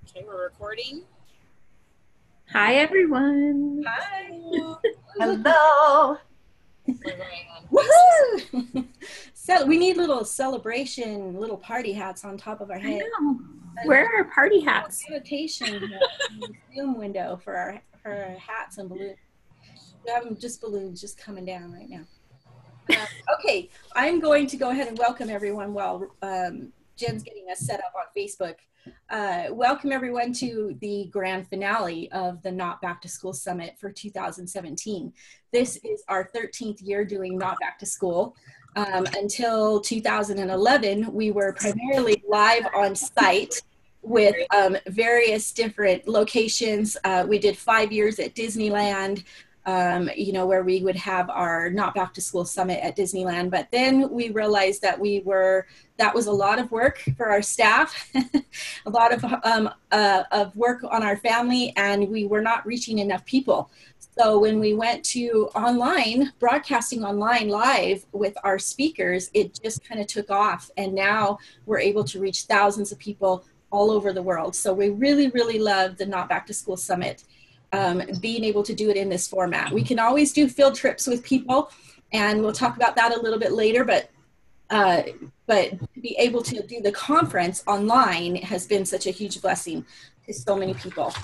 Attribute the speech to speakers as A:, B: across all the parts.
A: Okay, we're recording.
B: Hi, everyone.
A: Hi.
C: Hello.
A: We're going on Facebook.
C: Woohoo! So we need little celebration, little party hats on top of our
B: I
C: head.
B: know.
C: And
B: Where are party hats?
C: annotation in the Zoom window for our hats and balloons. We have them just balloons just coming down right now. Okay, I'm going to go ahead and welcome everyone while Jen's getting us set up on Facebook. Welcome everyone to the grand finale of the Not Back to School Summit for 2017. This is our 13th year doing Not Back to School. Until 2011, we were primarily live on site with various different locations. We did 5 years at Disneyland, where we would have our Not Back to School Summit at Disneyland. But then we realized that that was a lot of work for our staff, a lot of work on our family, and we were not reaching enough people. So when we went to online, broadcasting online live with our speakers, it just kind of took off. And now we're able to reach thousands of people all over the world. So we really, really love the Not Back to School Summit. Being able to do it in this format. We can always do field trips with people, and we'll talk about that a little bit later, but to be able to do the conference online has been such a huge blessing to so many people.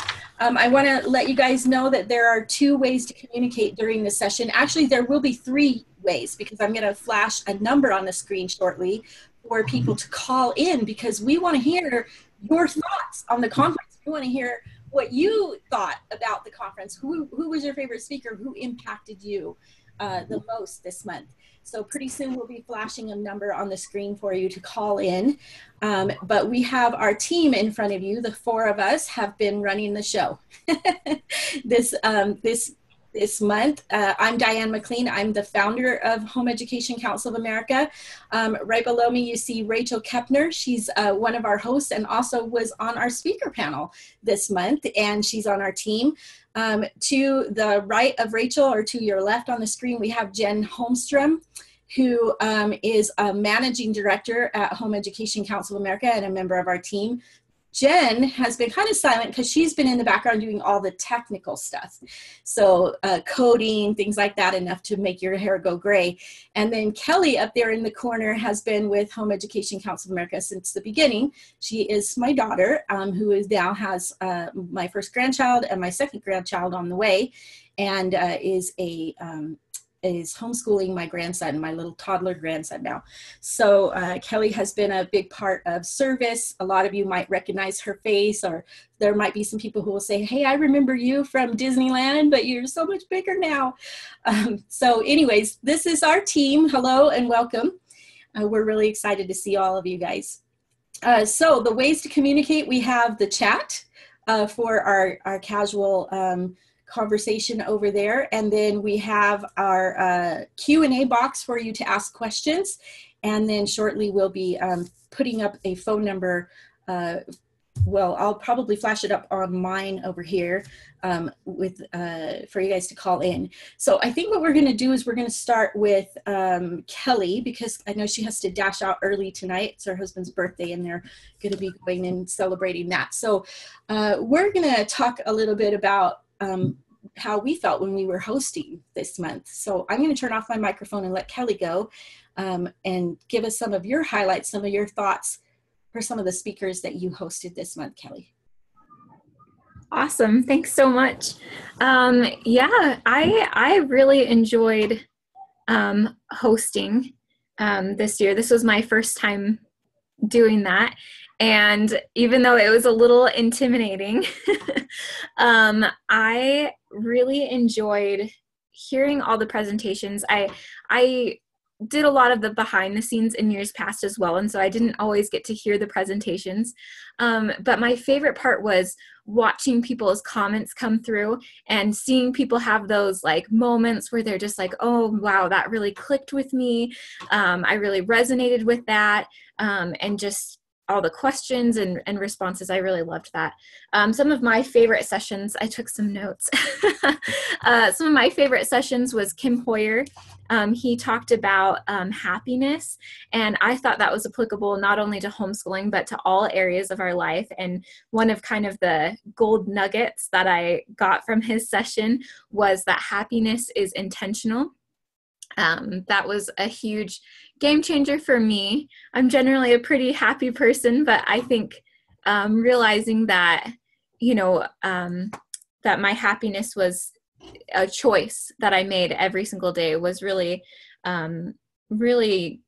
C: I want to let you guys know that there are 2 ways to communicate during the session. Actually, there will be 3 ways, because I'm going to flash a number on the screen shortly for people to call in, because we want to hear your thoughts on the conference. We want to hear what you thought about the conference. Who was your favorite speaker? Who impacted you the most this month? So pretty soon we'll be flashing a number on the screen for you to call in. But we have our team in front of you. The 4 of us have been running the show this month. I'm Diane McLean. I'm the founder of Home Education Council of America. Right below me, you see Rachel Kepner. She's one of our hosts and also was on our speaker panel this month, and she's on our team. To the right of Rachel, or to your left on the screen, we have Jen Holmstrom, who is a managing director at Home Education Council of America and a member of our team. Jen has been kind of silent because she's been in the background doing all the technical stuff. So coding, things like that, enough to make your hair go gray. And then Kelly up there in the corner has been with Home Education Council of America since the beginning. She is my daughter, who now has my first grandchild and my second grandchild on the way, and is homeschooling my grandson, my little toddler grandson now. So Kelly has been a big part of service. A lot of you might recognize her face, or there might be some people who will say, hey, I remember you from Disneyland, but you're so much bigger now. So anyways, this is our team. Hello and welcome. We're really excited to see all of you guys. So the ways to communicate, we have the chat for our casual conversation over there, and then we have our Q&A box for you to ask questions, and then shortly we'll be putting up a phone number. Well, I'll probably flash it up on mine over here for you guys to call in. So I think what we're going to do is we're going to start with Kelly, because I know she has to dash out early tonight. It's her husband's birthday, and they're going to be going and celebrating that. So we're going to talk a little bit about how we felt when we were hosting this month. So I'm going to turn off my microphone and let Kelly go and give us some of your highlights, some of your thoughts for some of the speakers that you hosted this month, Kelly.
B: Awesome. Thanks so much. Yeah, I really enjoyed hosting this year. This was my first time doing that. And even though it was a little intimidating, I really enjoyed hearing all the presentations. I did a lot of the behind the scenes in years past as well, and so I didn't always get to hear the presentations. But my favorite part was watching people's comments come through and seeing people have those like moments where they're just like, oh, wow, that really clicked with me. I really resonated with that. And just all the questions and responses. I really loved that. Some of my favorite sessions, I took some notes. Some of my favorite sessions was Kim Hoyer. He talked about happiness, and I thought that was applicable not only to homeschooling, but to all areas of our life. And one of kind of the gold nuggets that I got from his session was that happiness is intentional. That was a huge game changer for me. I'm generally a pretty happy person, but I think realizing that, that my happiness was a choice that I made every single day was really, really,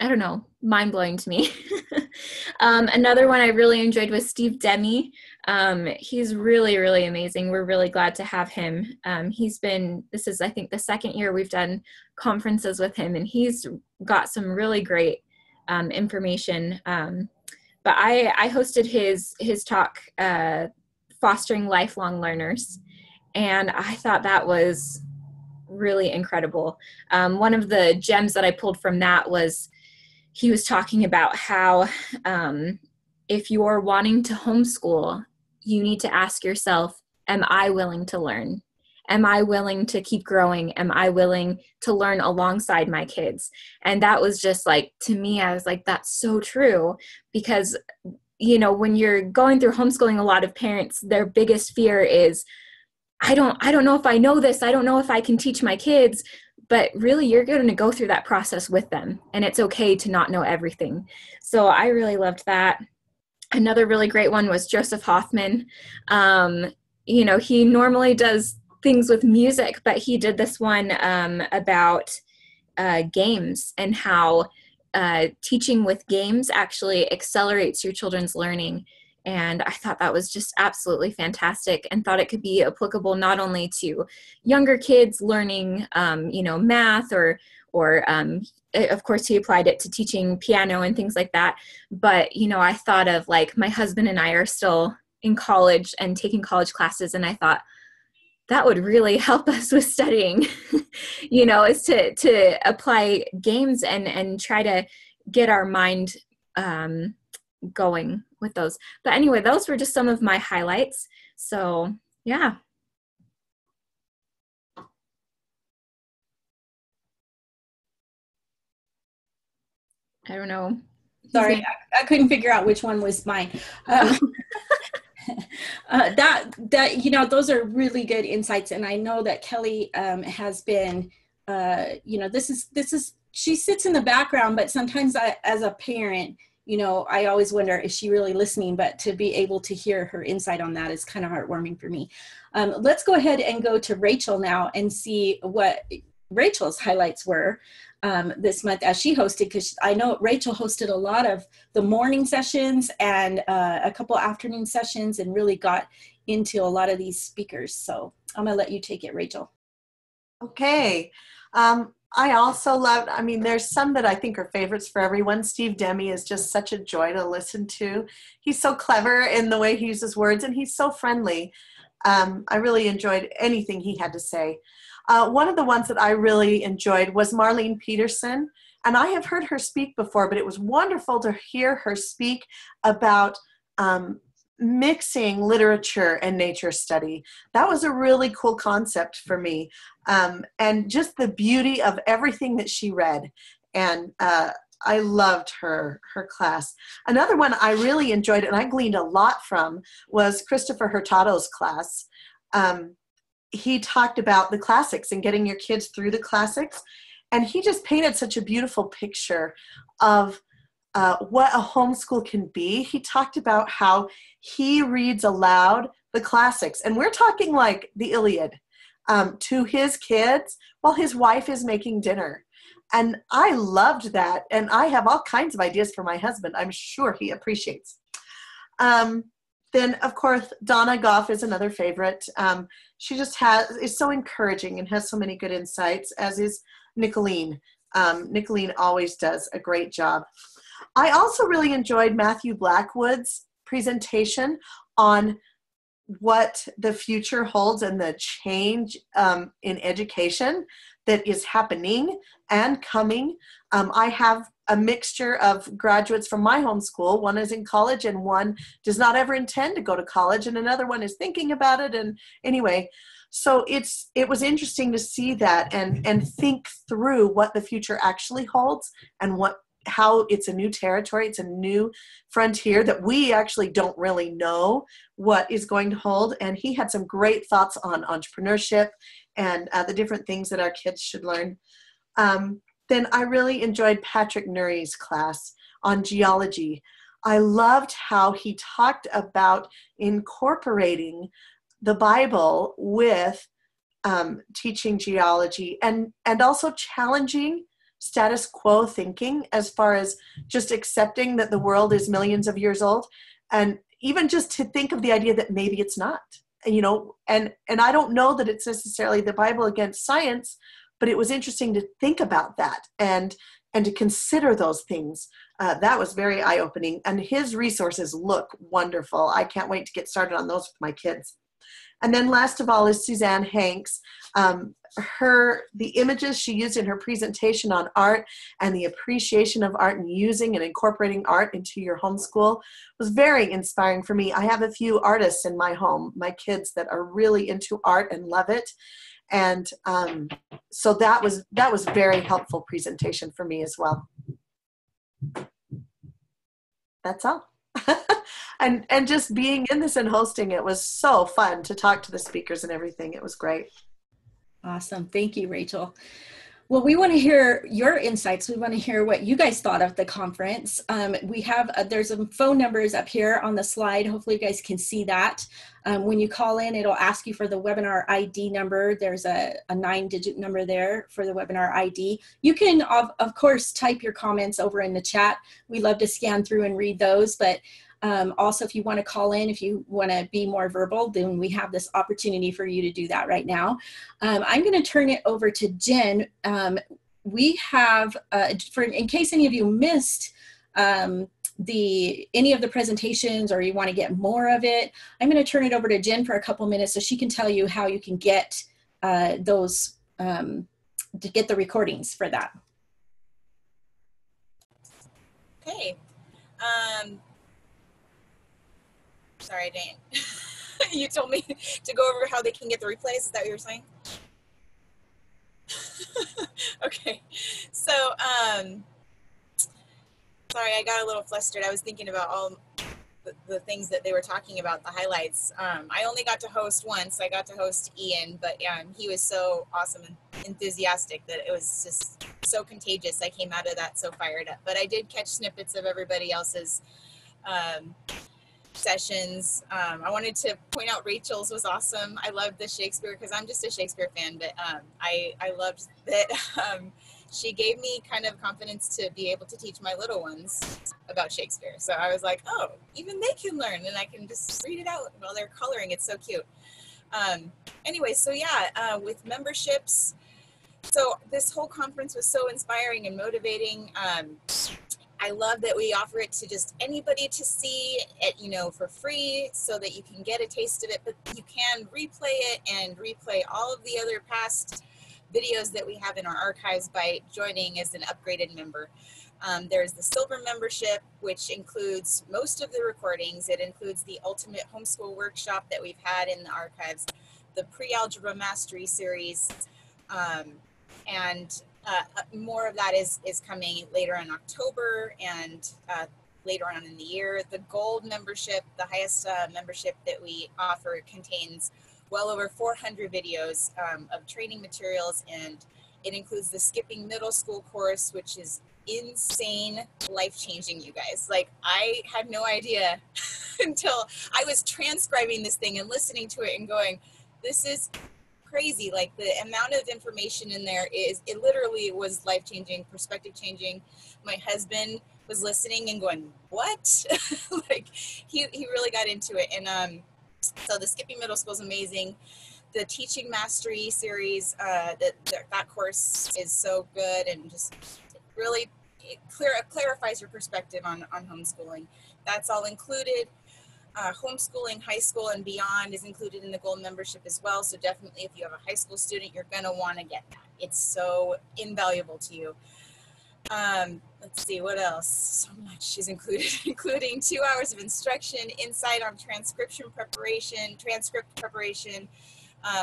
B: I don't know, mind-blowing to me. Another one I really enjoyed was Steve Demme. He's really, really amazing. We're really glad to have him. This is, I think, the second year we've done conferences with him, and he's got some really great information. But I hosted his talk, Fostering Lifelong Learners, and I thought that was really incredible. One of the gems that I pulled from that was he was talking about how if you're wanting to homeschool, you need to ask yourself, am I willing to learn? Am I willing to keep growing? Am I willing to learn alongside my kids? And that was just like, to me, I was like, that's so true. Because, when you're going through homeschooling, a lot of parents, their biggest fear is, I don't know if I know this. I don't know if I can teach my kids. But really, you're going to go through that process with them. And it's okay to not know everything. So I really loved that. Another really great one was Joseph Hoffman. He normally does things with music, but he did this one about games and how teaching with games actually accelerates your children's learning. And I thought that was just absolutely fantastic, and thought it could be applicable not only to younger kids learning, math or of course he applied it to teaching piano and things like that. But, I thought of like my husband and I are still in college and taking college classes. And I thought that would really help us with studying, is to apply games and try to get our mind going with those. But anyway, those were just some of my highlights. So yeah. I don't know.
C: Sorry, I couldn't figure out which one was mine. Those are really good insights. And I know that Kelly has been, she sits in the background, but sometimes as a parent, I always wonder, is she really listening? But to be able to hear her insight on that is kind of heartwarming for me. Let's go ahead and go to Rachel now and see what Rachel's highlights were this month as she hosted, because I know Rachel hosted a lot of the morning sessions and a couple afternoon sessions and really got into a lot of these speakers. So I'm going to let you take it, Rachel.
D: Okay. I also loved, there's some that I think are favorites for everyone. Steve Demme is just such a joy to listen to. He's so clever in the way he uses words, and he's so friendly. I really enjoyed anything he had to say. One of the ones that I really enjoyed was Marlene Peterson, and I have heard her speak before, but it was wonderful to hear her speak about mixing literature and nature study. That was a really cool concept for me, and just the beauty of everything that she read. And I loved her class. Another one I really enjoyed, and I gleaned a lot from, was Christopher Hurtado's class. He talked about the classics and getting your kids through the classics, and he just painted such a beautiful picture of what a homeschool can be. He talked about how he reads aloud the classics, and we're talking like the Iliad, to his kids while his wife is making dinner. And I loved that, and I have all kinds of ideas for my husband. I'm sure he appreciates. Then, of course, Donna Goff is another favorite. She just is so encouraging and has so many good insights, as is Nicolene. Nicolene always does a great job. I also really enjoyed Matthew Blackwood's presentation on what the future holds and the change in education that is happening and coming. I have a mixture of graduates from my homeschool. One is in college and one does not ever intend to go to college, and another one is thinking about it. And anyway, so it was interesting to see that and think through what the future actually holds and how it's a new territory, it's a new frontier that we actually don't really know what is going to hold. And he had some great thoughts on entrepreneurship and the different things that our kids should learn. Then I really enjoyed Patrick Nuri's class on geology. I loved how he talked about incorporating the Bible with teaching geology and also challenging status quo thinking as far as just accepting that the world is millions of years old, and even just to think of the idea that maybe it's not, and I don't know that it's necessarily the Bible against science, but it was interesting to think about that and to consider those things. That was very eye-opening, and his resources look wonderful. I can't wait to get started on those with my kids. And then last of all is Suzanne Hanks. The images she used in her presentation on art and the appreciation of art and using and incorporating art into your homeschool was very inspiring for me. I have a few artists in my home, my kids, that are really into art and love it. And so that was very helpful presentation for me as well. That's all. And just being in this and hosting it was so fun to talk to the speakers and everything. It was great.
C: Awesome. Thank you, Rachel. Well, we want to hear your insights. We want to hear what you guys thought of the conference. We have, there's some phone numbers up here on the slide. Hopefully you guys can see that. When you call in, it'll ask you for the webinar ID number. There's a 9-digit number there for the webinar ID. You can, of course, type your comments over in the chat. We love to scan through and read those, but also, if you want to call in, if you want to be more verbal, then we have this opportunity for you to do that right now. I'm going to turn it over to Jen. We have, in case any of you missed any of the presentations or you want to get more of it, I'm going to turn it over to Jen for a couple minutes so she can tell you how you can get those, to get the recordings for that.
A: Okay. Sorry, Dan. You told me to go over how they can get the replays. Is that what you were saying? Okay. So, sorry, I got a little flustered. I was thinking about all the things that they were talking about, the highlights. I only got to host once. I got to host Ian, but he was so awesome and enthusiastic that it was just so contagious. I came out of that so fired up. But I did catch snippets of everybody else's sessions. I wanted to point out Rachel's was awesome. I loved the Shakespeare because I'm just a Shakespeare fan, but I loved that she gave me kind of confidence to be able to teach my little ones about Shakespeare. So I was like, oh, even they can learn and I can just read it out while they're coloring. It's so cute. Anyway, so yeah, with memberships, so this whole conference was so inspiring and motivating. I love that we offer it to just anybody to see it, for free so that you can get a taste of it, but you can replay it and replay all of the other past videos that we have in our archives by joining as an upgraded member. There's the silver membership, which includes most of the recordings. It includes the ultimate homeschool workshop that we've had in the archives, the pre-algebra mastery series, and more of that is coming later in October and later on in the year. The gold membership, the highest membership that we offer, contains well over 400 videos of training materials, and it includes the skipping middle school course, which is insane, life-changing, you guys. Like, I had no idea until I was transcribing this thing and listening to it and going, this is crazy. Like, the amount of information in there it literally was life-changing, perspective-changing. My husband was listening and going, what? Like, he really got into it. And so the skipping middle school is amazing. The teaching mastery series, that course is so good and just really clarifies your perspective on homeschooling. That's all included. Homeschooling high school and beyond is included in the gold membership as well. So definitely if you have a high school student, you're going to want to get that. It's so invaluable to you. Let's see, what else? So much is included, including 2 hours of instruction, insight on transcript preparation,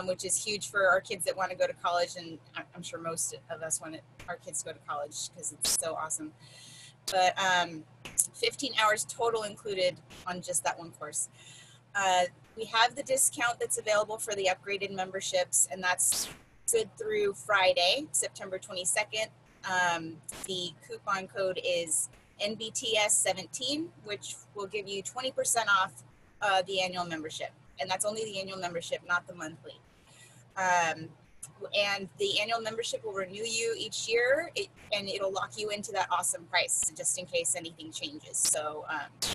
A: which is huge for our kids that want to go to college. And I'm sure most of us want our kids to go to college because it's so awesome. But 15 hours total included on just that one course. We have the discount that's available for the upgraded memberships, and that's good through Friday, September 22nd. The coupon code is NBTS17, which will give you 20% off the annual membership. And that's only the annual membership, not the monthly. And the annual membership will renew you each year, and it'll lock you into that awesome price just in case anything changes. So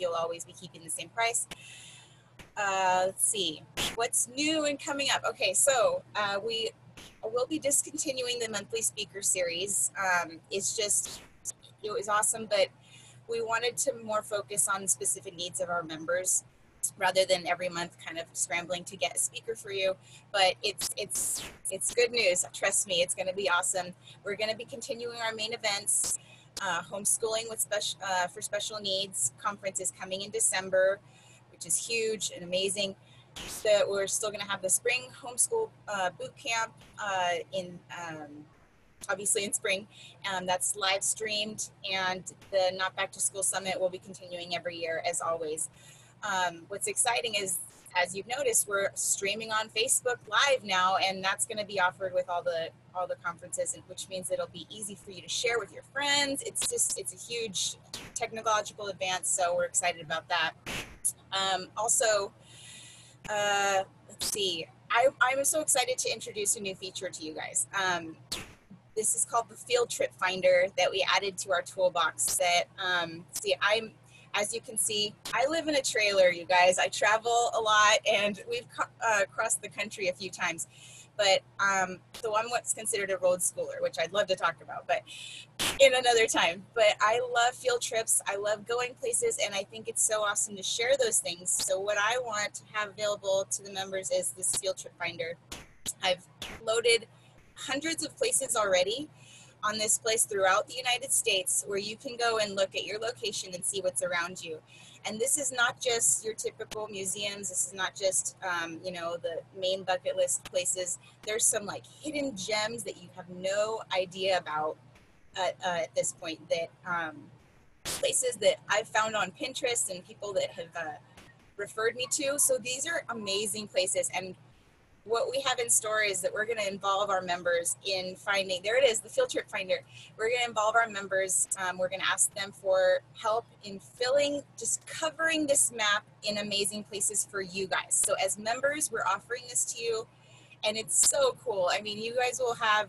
A: you'll always be keeping the same price. Let's see, what's new and coming up. Okay, so we will be discontinuing the monthly speaker series. It's just, it was awesome, but we wanted to more focus on specific needs of our members rather than every month kind of scrambling to get a speaker for you. But it's good news. Trust me, it's going to be awesome. We're going to be continuing our main events. Homeschooling with for special needs conference is coming in December, which is huge and amazing. So we're still going to have the spring homeschool boot camp obviously in spring. That's live streamed, and the Not Back to School Summit will be continuing every year as always. What's exciting is, as you've noticed, we're streaming on Facebook Live now, and that's going to be offered with all the conferences, which means it'll be easy for you to share with your friends. It's a huge technological advance, so we're excited about that. Also, let's see, I'm so excited to introduce a new feature to you guys. This is called the Field Trip Finder that we added to our toolbox. That as you can see, I live in a trailer, you guys. I travel a lot, and we've crossed the country a few times. But so I'm what's considered a road schooler, which I'd love to talk about, but in another time. But I love field trips. I love going places, and I think it's so awesome to share those things. So what I want to have available to the members is this Field Trip Finder. I've loaded hundreds of places already on this place throughout the United States where you can go and look at your location and see what's around you. And this is not just your typical museums. This is not just, the main bucket list places. There's some like hidden gems that you have no idea about at this point, that places that I've found on Pinterest and people that have referred me to. So these are amazing places. And what we have in store is that we're going to involve our members in finding, there it is, the Field Trip Finder. We're going to involve our members. We're going to ask them for help in just covering this map in amazing places for you guys. So as members, we're offering this to you, and it's so cool. I mean, you guys will have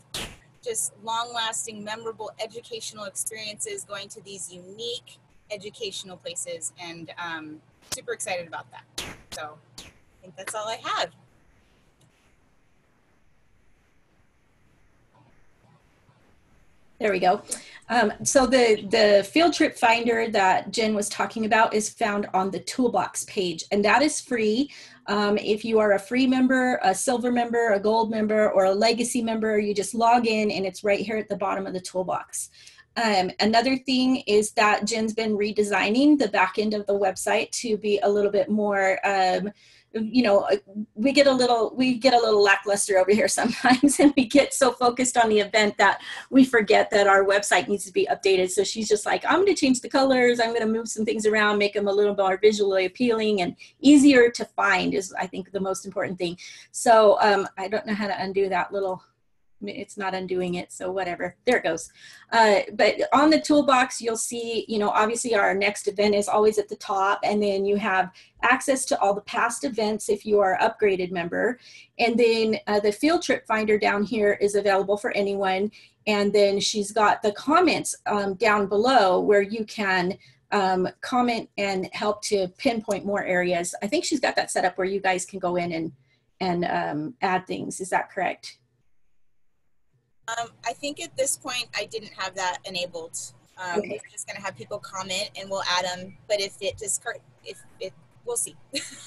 A: just long-lasting, memorable educational experiences going to these unique educational places, and super excited about that. So I think that's all I have.
C: There we go. So the Field Trip Finder that Jen was talking about is found on the Toolbox page, and that is free. If you are a free member, a silver member, a gold member, or a legacy member, you just log in, and it's right here at the bottom of the Toolbox. Another thing is that Jen's been redesigning the back end of the website to be a little bit more we get a little lackluster over here sometimes, and we get so focused on the event that we forget that our website needs to be updated. So she's just like, I'm going to change the colors. I'm going to move some things around, make them a little more visually appealing and easier to find is, I think, the most important thing. So I don't know how to undo that little, it's not undoing it, so whatever, there it goes. But on the toolbox, you'll see, obviously our next event is always at the top, and then you have access to all the past events if you are an upgraded member. And then the Field Trip Finder down here is available for anyone. And then she's got the comments down below where you can comment and help to pinpoint more areas. I think she's got that set up where you guys can go in and add things. Is that correct?
A: I think at this point I didn't have that enabled. Okay. We're just going to have people comment and we'll add them. But if we'll see.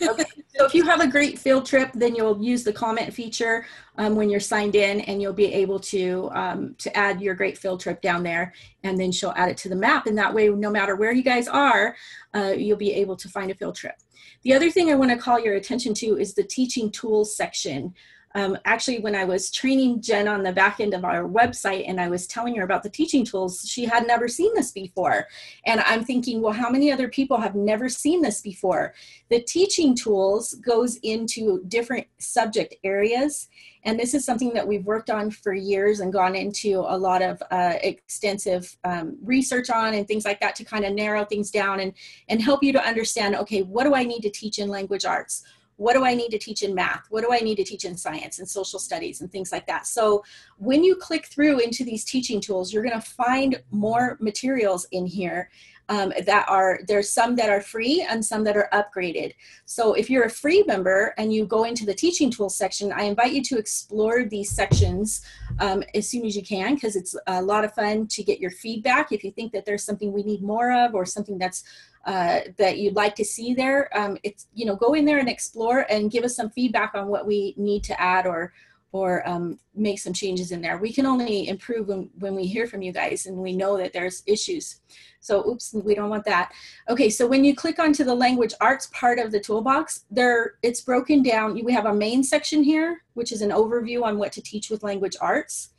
C: Okay, so if you have a great field trip, then you'll use the comment feature when you're signed in, and you'll be able to add your great field trip down there, and then she'll add it to the map. And that way, no matter where you guys are, you'll be able to find a field trip. The other thing I want to call your attention to is the teaching tools section. Actually, when I was training Jen on the back end of our website and I was telling her about the teaching tools, she had never seen this before. And I'm thinking, well, how many other people have never seen this before? The teaching tools goes into different subject areas. And this is something that we've worked on for years and gone into a lot of extensive research on and things like that to kind of narrow things down and help you to understand, okay, what do I need to teach in language arts? What do I need to teach in math? What do I need to teach in science and social studies and things like that? So when you click through into these teaching tools, you're going to find more materials in here there's some that are free and some that are upgraded. So if you're a free member and you go into the teaching tools section, I invite you to explore these sections as soon as you can, because it's a lot of fun to get your feedback. If you think that there's something we need more of or something that's that you'd like to see there, it's, you know, go in there and explore and give us some feedback on what we need to add or make some changes in there. We can only improve when we hear from you guys and we know that there's issues. So oops, we don't want that. Okay, so when you click onto the language arts part of the toolbox, it's broken down. We have a main section here, which is an overview on what to teach with language arts.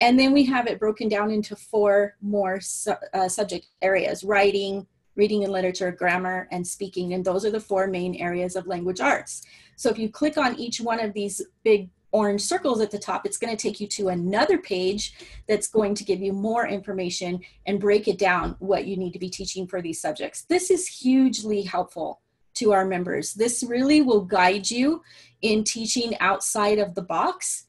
C: And then we have it broken down into 4 more subject areas: writing, reading and literature, grammar, and speaking. And those are the 4 main areas of language arts. So if you click on each one of these big orange circles at the top, it's going to take you to another page that's going to give you more information and break it down what you need to be teaching for these subjects. This is hugely helpful to our members. This really will guide you in teaching outside of the box,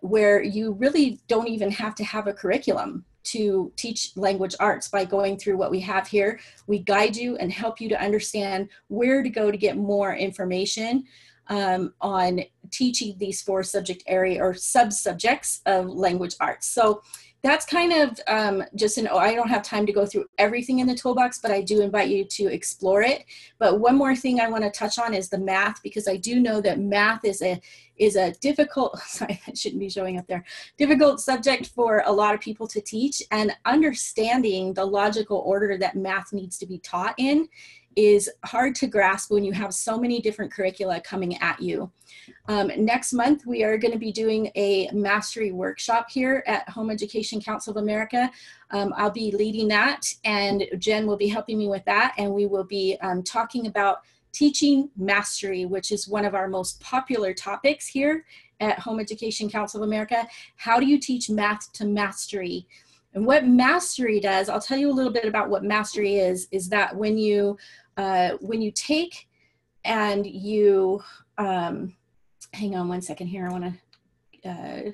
C: where you really don't even have to have a curriculum to teach language arts. By going through what we have here, we guide you and help you to understand where to go to get more information on teaching these 4 subject area or sub-subjects of language arts. So that's kind of just I don't have time to go through everything in the toolbox, but I do invite you to explore it. But one more thing I want to touch on is the math, because I do know that math is a difficult, sorry, that shouldn't be showing up there, difficult subject for a lot of people to teach, and understanding the logical order that math needs to be taught in is hard to grasp when you have so many different curricula coming at you. Next month, we are going to be doing a mastery workshop here at Home Education Council of America. I'll be leading that, and Jen will be helping me with that, and we will be talking about teaching mastery, which is one of our most popular topics here at Home Education Council of America. How do you teach math to mastery? And what mastery does, I'll tell you a little bit about what mastery is that when you take and you, hang on one second here, I want to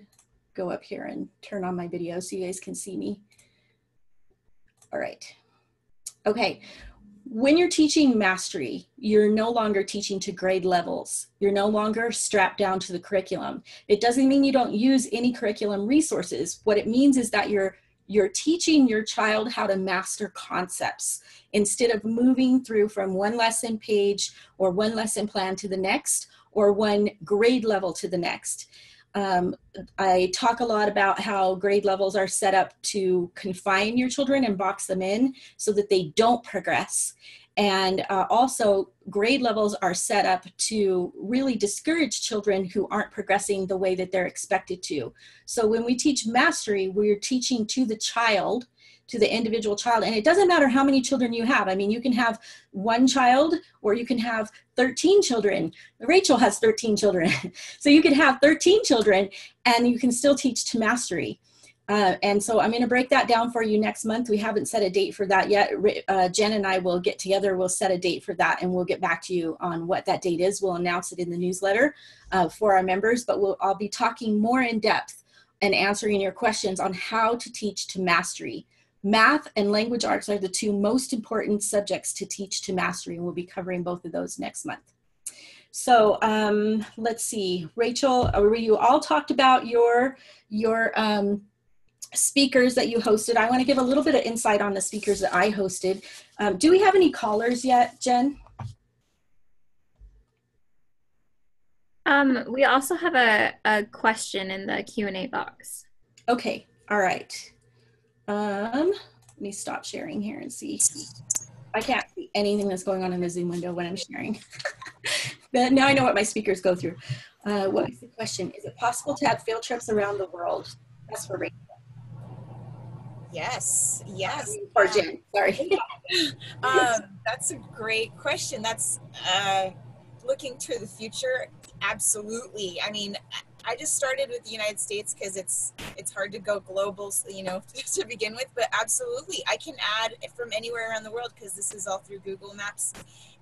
C: go up here and turn on my video so you guys can see me. All right. Okay. When you're teaching mastery, you're no longer teaching to grade levels. You're no longer strapped down to the curriculum. It doesn't mean you don't use any curriculum resources. What it means is that you're teaching your child how to master concepts instead of moving through from one lesson page or one lesson plan to the next or one grade level to the next. I talk a lot about how grade levels are set up to confine your children and box them in so that they don't progress. And also grade levels are set up to really discourage children who aren't progressing the way that they're expected to. So when we teach mastery, we're teaching to the child, to the individual child. And it doesn't matter how many children you have. I mean, you can have 1 child or you can have 13 children. Rachel has 13 children. So you could have 13 children and you can still teach to mastery. And so I'm going to break that down for you next month. We haven't set a date for that yet. Jen and I will get together. We'll set a date for that and we'll get back to you on what that date is. We'll announce it in the newsletter for our members, but I'll be talking more in depth and answering your questions on how to teach to mastery. Math and language arts are the 2 most important subjects to teach to mastery, and we'll be covering both of those next month. So let's see, Rachel, you all talked about your speakers that you hosted. I want to give a little bit of insight on the speakers that I hosted. Do we have any callers yet, Jen?
B: We also have a question in the Q&A box.
C: Okay, all right. Let me stop sharing here and see. I can't see anything that's going on in the Zoom window when I'm sharing. But now I know what my speakers go through. What is the question? Is it possible to have field trips around the world? That's for Rachel.
A: Yes, yes.
C: Or Jen, sorry.
A: That's a great question. That's looking to the future. Absolutely. I mean, I just started with the United States because it's hard to go global, you know, to begin with. But absolutely, I can add from anywhere around the world because this is all through Google Maps.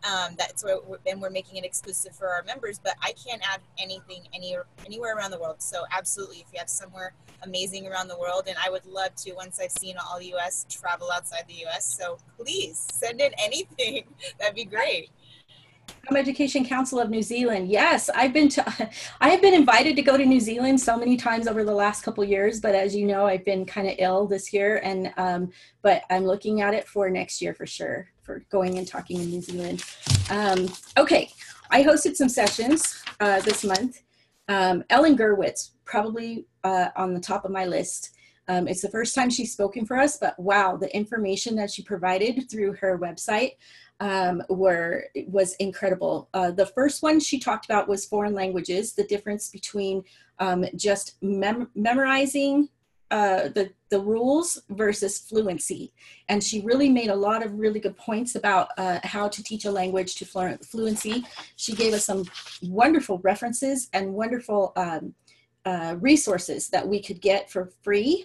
A: That's what and we're making it exclusive for our members. But I can add anything anywhere around the world. So absolutely, if you have somewhere amazing around the world, and I would love to, once I've seen all the U.S., travel outside the U.S. So please send in anything. That'd be great.
C: Home Education Council of New Zealand. Yes, I have been invited to go to New Zealand so many times over the last couple years, but as you know, I've been kind of ill this year, and but I'm looking at it for next year for sure, for going and talking in New Zealand. Okay, I hosted some sessions this month. Ellen Gerwitz, probably on the top of my list. It's the first time she's spoken for us, but wow, the information that she provided through her website was incredible. The first one she talked about was foreign languages, the difference between just memorizing the rules versus fluency. And she really made a lot of really good points about how to teach a language to fluency. She gave us some wonderful references and wonderful resources that we could get for free.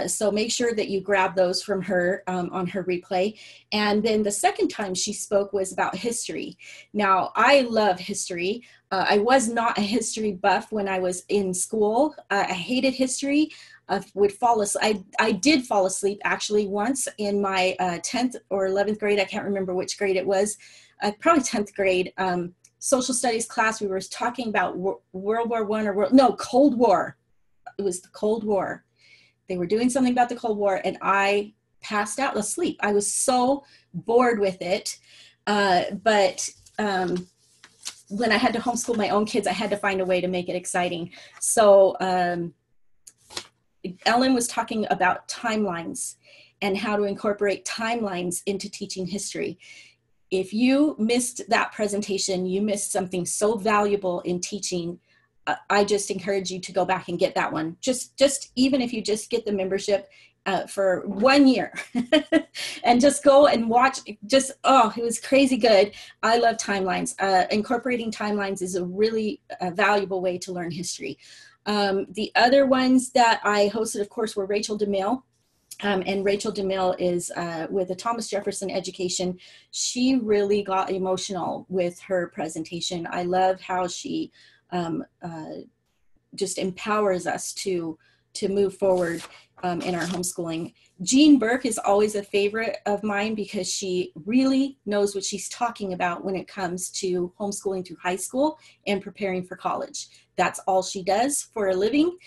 C: So make sure that you grab those from her on her replay. And then the second time she spoke was about history. Now, I love history. I was not a history buff when I was in school. I hated history. I did fall asleep actually once in my 10th or 11th grade. I can't remember which grade it was. Probably 10th grade. Social studies class. We were talking about World War I Cold War. It was the Cold War. They were doing something about the Cold War, and I passed out asleep. I was so bored with it. But when I had to homeschool my own kids, I had to find a way to make it exciting. So Ellen was talking about timelines and how to incorporate timelines into teaching history. If you missed that presentation, you missed something so valuable in teaching. I just encourage you to go back and get that one. Just even if you just get the membership for 1 year and just go and watch, it was crazy good. I love timelines. Incorporating timelines is a really valuable way to learn history. The other ones that I hosted, of course, were Rachel DeMille. And Rachel DeMille is with the Thomas Jefferson Education. She really got emotional with her presentation. I love how she just empowers us to move forward in our homeschooling. Jean Burke is always a favorite of mine because she really knows what she's talking about when it comes to homeschooling through high school and preparing for college. That's all she does for a living.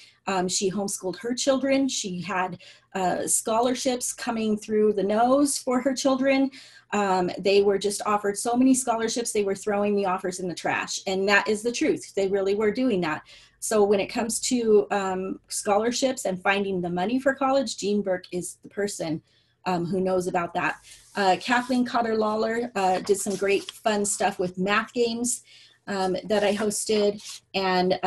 C: She homeschooled her children. She had scholarships coming through the nose for her children. They were just offered so many scholarships, they were throwing the offers in the trash. And that is the truth. They really were doing that. So when it comes to scholarships and finding the money for college, Jean Burke is the person who knows about that. Kathleen Cotter-Lawler did some great fun stuff with math games that I hosted. And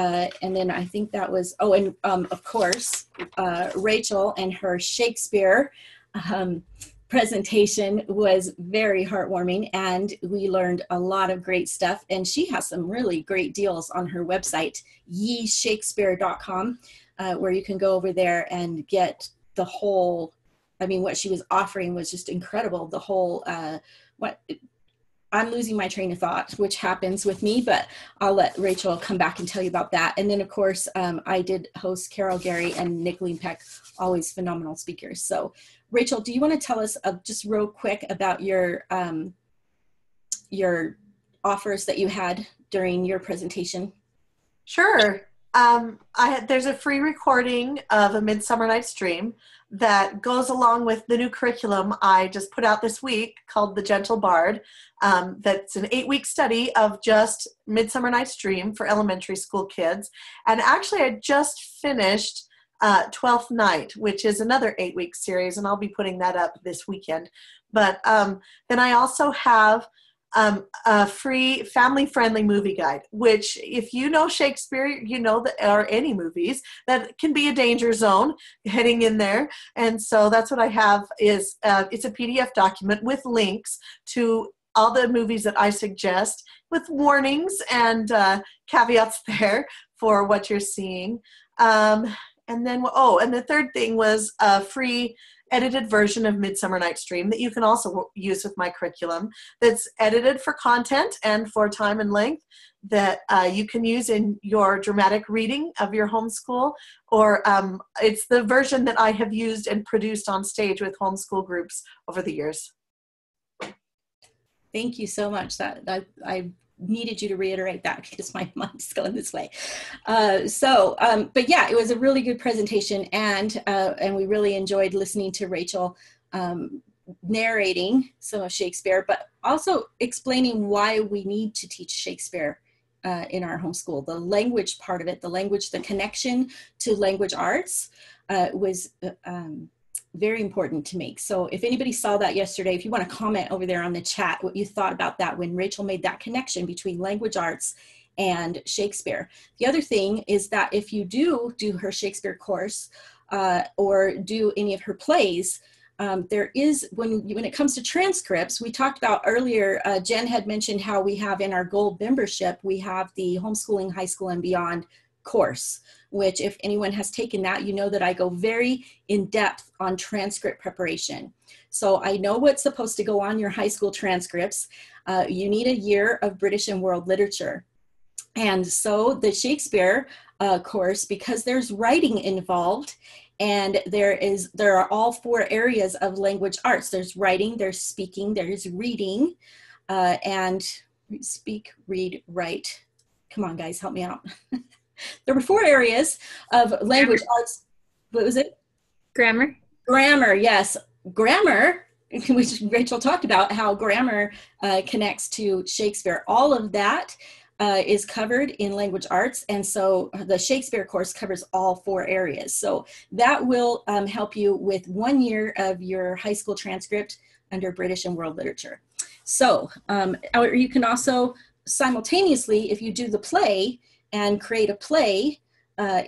C: then I think that was, of course, Rachel and her Shakespeare presentation was very heartwarming, and we learned a lot of great stuff. And she has some really great deals on her website, yeshakespeare.com, where you can go over there and get the whole, what she was offering was just incredible. The whole, I'm losing my train of thought, which happens with me, but I'll let Rachel come back and tell you about that. And then, of course, I did host Carol Gary and Nick Leanpeck, always phenomenal speakers. So, Rachel, do you want to tell us just real quick about your offers that you had during your presentation?
D: Sure. There's a free recording of A Midsummer Night's Dream that goes along with the new curriculum I just put out this week called The Gentle Bard. That's an 8-week study of just Midsummer Night's Dream for elementary school kids. And actually, I just finished Twelfth Night, which is another 8-week series, and I'll be putting that up this weekend. But then I also have a free family-friendly movie guide, which if you know Shakespeare, you know that, or any movies, that can be a danger zone heading in there. And so that's what I have is it's a PDF document with links to all the movies that I suggest with warnings and caveats there for what you're seeing. And then, and the third thing was a free edited version of Midsummer Night's Dream that you can also use with my curriculum that's edited for content and for time and length that you can use in your dramatic reading of your homeschool, or it's the version that I have used and produced on stage with homeschool groups over the years.
C: Thank you so much. That I needed you to reiterate that because my mind's going this way. But yeah, it was a really good presentation, and we really enjoyed listening to Rachel narrating some of Shakespeare, but also explaining why we need to teach Shakespeare in our homeschool. The language part of it, the connection to language arts was very important to make. So if anybody saw that yesterday, if you want to comment over there on the chat what you thought about that when Rachel made that connection between language arts and Shakespeare. The other thing is that if you do her Shakespeare course or do any of her plays, there is, when it comes to transcripts, we talked about earlier, Jen had mentioned how we have in our gold membership, we have the Homeschooling High School and Beyond course, which if anyone has taken that, you know that I go very in depth on transcript preparation. So I know what's supposed to go on your high school transcripts. You need a year of British and world literature. And so the Shakespeare course, because there's writing involved, and there are all 4 areas of language arts. There's writing, there's speaking, there's reading, and speak, read, write. Come on, guys, help me out. There were 4 areas of language arts. What was it?
B: Grammar.
C: Grammar, yes. Grammar, which Rachel talked about, how grammar connects to Shakespeare. All of that is covered in language arts. And so the Shakespeare course covers all 4 areas. So that will help you with 1 year of your high school transcript under British and world literature. So you can also simultaneously, if you do the play, and create a play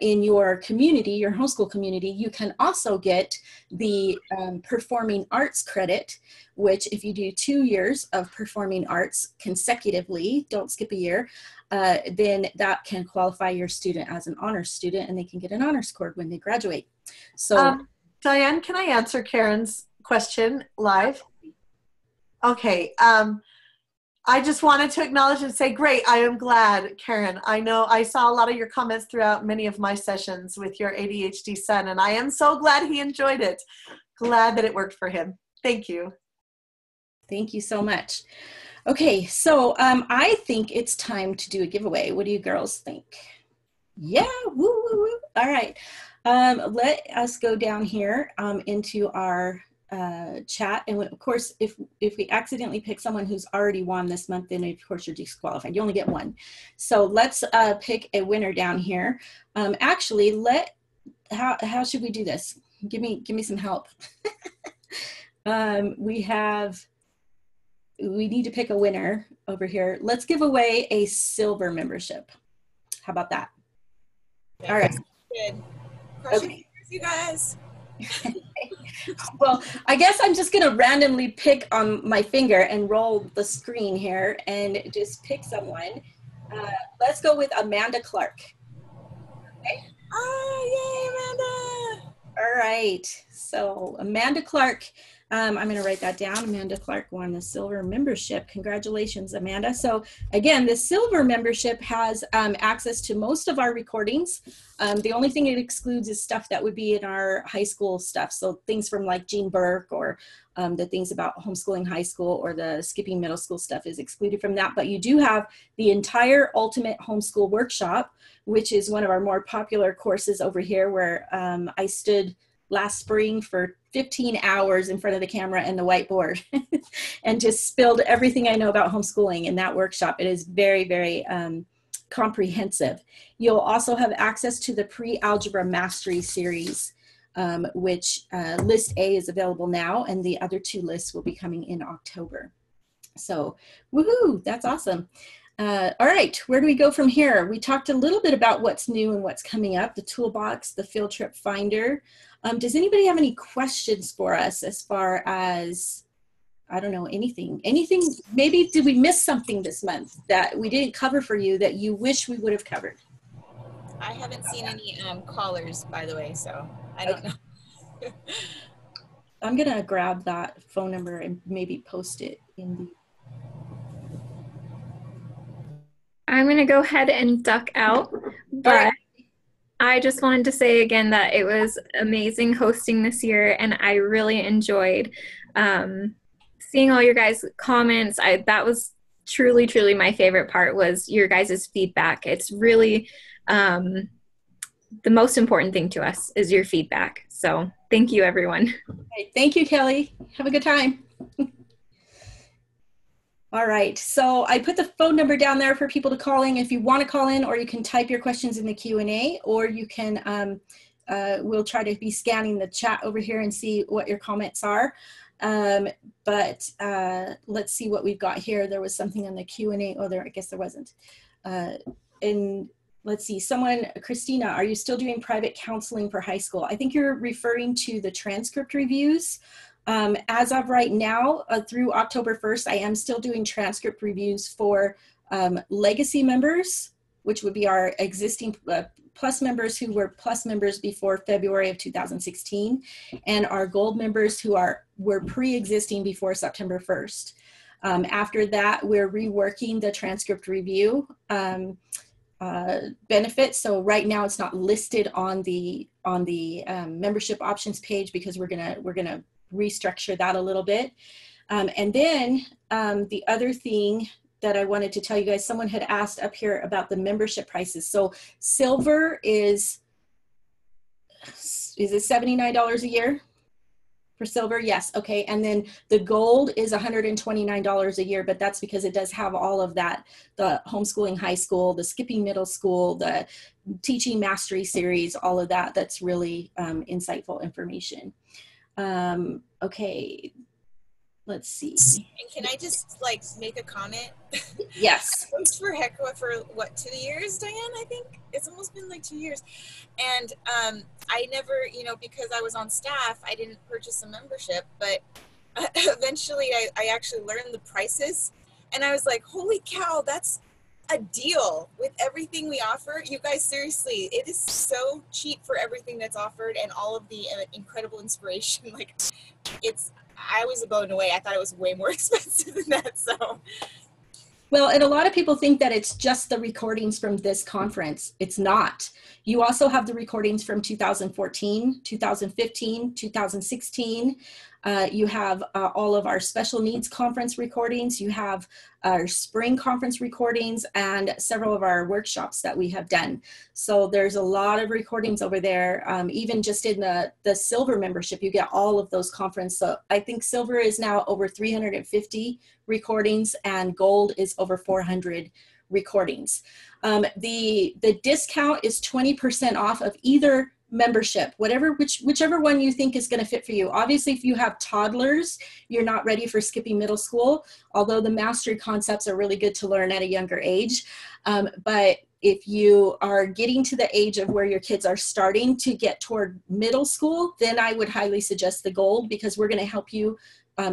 C: in your community, your homeschool community, you can also get the performing arts credit, which if you do 2 years of performing arts consecutively, don't skip a year, then that can qualify your student as an honors student, and they can get an honors score when they graduate. So
D: Diane, can I answer Karen's question live? Okay. I just wanted to acknowledge and say, great, I am glad, Karen. I know I saw a lot of your comments throughout many of my sessions with your ADHD son, and I am so glad he enjoyed it. Glad that it worked for him. Thank you.
C: Thank you so much. Okay, so I think it's time to do a giveaway. What do you girls think? Yeah, woo, woo, woo. All right, let us go down here into our chat, and of course if we accidentally pick someone who's already won this month, then of course you're disqualified. You only get 1. So let's pick a winner down here. Actually, how should we do this? Give me some help. We need to pick a winner over here. Let's give away a silver membership. How about that?
A: Yeah,
C: all right,
A: good. Crushing
C: okay.
A: You guys.
C: Well, I guess I'm just going to randomly pick on my finger and roll the screen here and just pick someone. Let's go with Amanda Clark. Okay.
A: Oh, yay, Amanda.
C: All right. So Amanda Clark I'm going to write that down. Amanda Clark won the silver membership. Congratulations, Amanda. So again, the silver membership has access to most of our recordings. The only thing it excludes is stuff that would be in our high school stuff. So things from like Gene Burke, or the things about homeschooling high school, or the skipping middle school stuff is excluded from that. But you do have the entire Ultimate Homeschool Workshop, which is one of our more popular courses over here, where I stood last spring for 15 hours in front of the camera and the whiteboard and just spilled everything I know about homeschooling in that workshop. It is very, very comprehensive. You'll also have access to the Pre-Algebra Mastery series, which list A is available now, and the other 2 lists will be coming in October. So woohoo, that's awesome. All right, where do we go from here? We talked a little bit about what's new and what's coming up, the toolbox, the field trip finder. Does anybody have any questions for us as far as, I don't know, anything, maybe did we miss something this month that we didn't cover for you that you wish we would have covered?
A: I haven't seen any callers, by the way, so I don't know.
C: I'm gonna grab that phone number and maybe post it in the.
B: I'm going to go ahead and duck out, but I just wanted to say again that it was amazing hosting this year, and I really enjoyed seeing all your guys' comments. That was truly, truly my favorite part, was your guys' feedback. It's really the most important thing to us is your feedback. So thank you, everyone.
C: Okay, thank you, Kelly. Have a good time. All right, so I put the phone number down there for people to call in if you want to call in, or you can type your questions in the Q&A, or you can, we'll try to be scanning the chat over here and see what your comments are. But let's see what we've got here. There was something in the Q&A. Oh, I guess there wasn't. And let's see, Christina, are you still doing private counseling for high school? I think you're referring to the transcript reviews. As of right now, through October 1st, I am still doing transcript reviews for legacy members, which would be our existing Plus members who were Plus members before February of 2016, and our Gold members who were pre-existing before September 1st. After that, we're reworking the transcript review benefits. So right now it's not listed on the membership options page, because we're gonna restructure that a little bit. And then the other thing that I wanted to tell you guys, someone had asked up here about the membership prices. So silver is it $79 a year for silver? Yes. Okay. And then the gold is $129 a year, but that's because it does have all of that, the homeschooling high school, the skipping middle school, the teaching mastery series, all of that. That's really insightful information. Okay, let's see.
A: And can I just make a comment?
C: Yes.
A: I worked for HECWA for what, 2 years, Diane? I think it's almost been 2 years. And I never, because I was on staff, I didn't purchase a membership, but eventually I actually learned the prices, and I was like, holy cow, that's a deal with everything we offer. You guys, seriously, it is so cheap for everything that's offered and all of the incredible inspiration. I was blown away. I thought it was way more expensive than that. So,
C: well, and a lot of people think that it's just the recordings from this conference. It's not. You also have the recordings from 2014, 2015, 2016. You have all of our special needs conference recordings. You have our spring conference recordings and several of our workshops that we have done. So there's a lot of recordings over there. Even just in the silver membership, you get all of those conferences. So I think silver is now over 350 recordings, and gold is over 400 recordings. The discount is 20% off of either membership, whichever one you think is going to fit for you. Obviously, if you have toddlers, you're not ready for skipping middle school, although the mastery concepts are really good to learn at a younger age. But if you are getting to the age of where your kids are starting to get toward middle school, then I would highly suggest the gold, because we're going to help you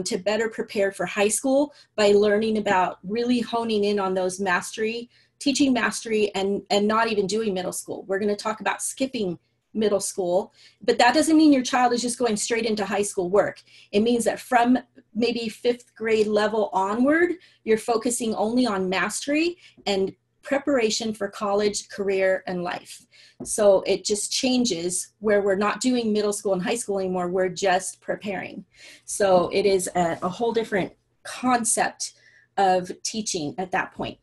C: to better prepare for high school by learning about really honing in on those mastery, teaching mastery, and not even doing middle school. We're going to talk about skipping middle school, but that doesn't mean your child is just going straight into high school work. It means that from maybe 5th grade level onward, you're focusing only on mastery and preparation for college, career, and life. So it just changes where we're not doing middle school and high school anymore. We're just preparing. So it is a whole different concept of teaching at that point.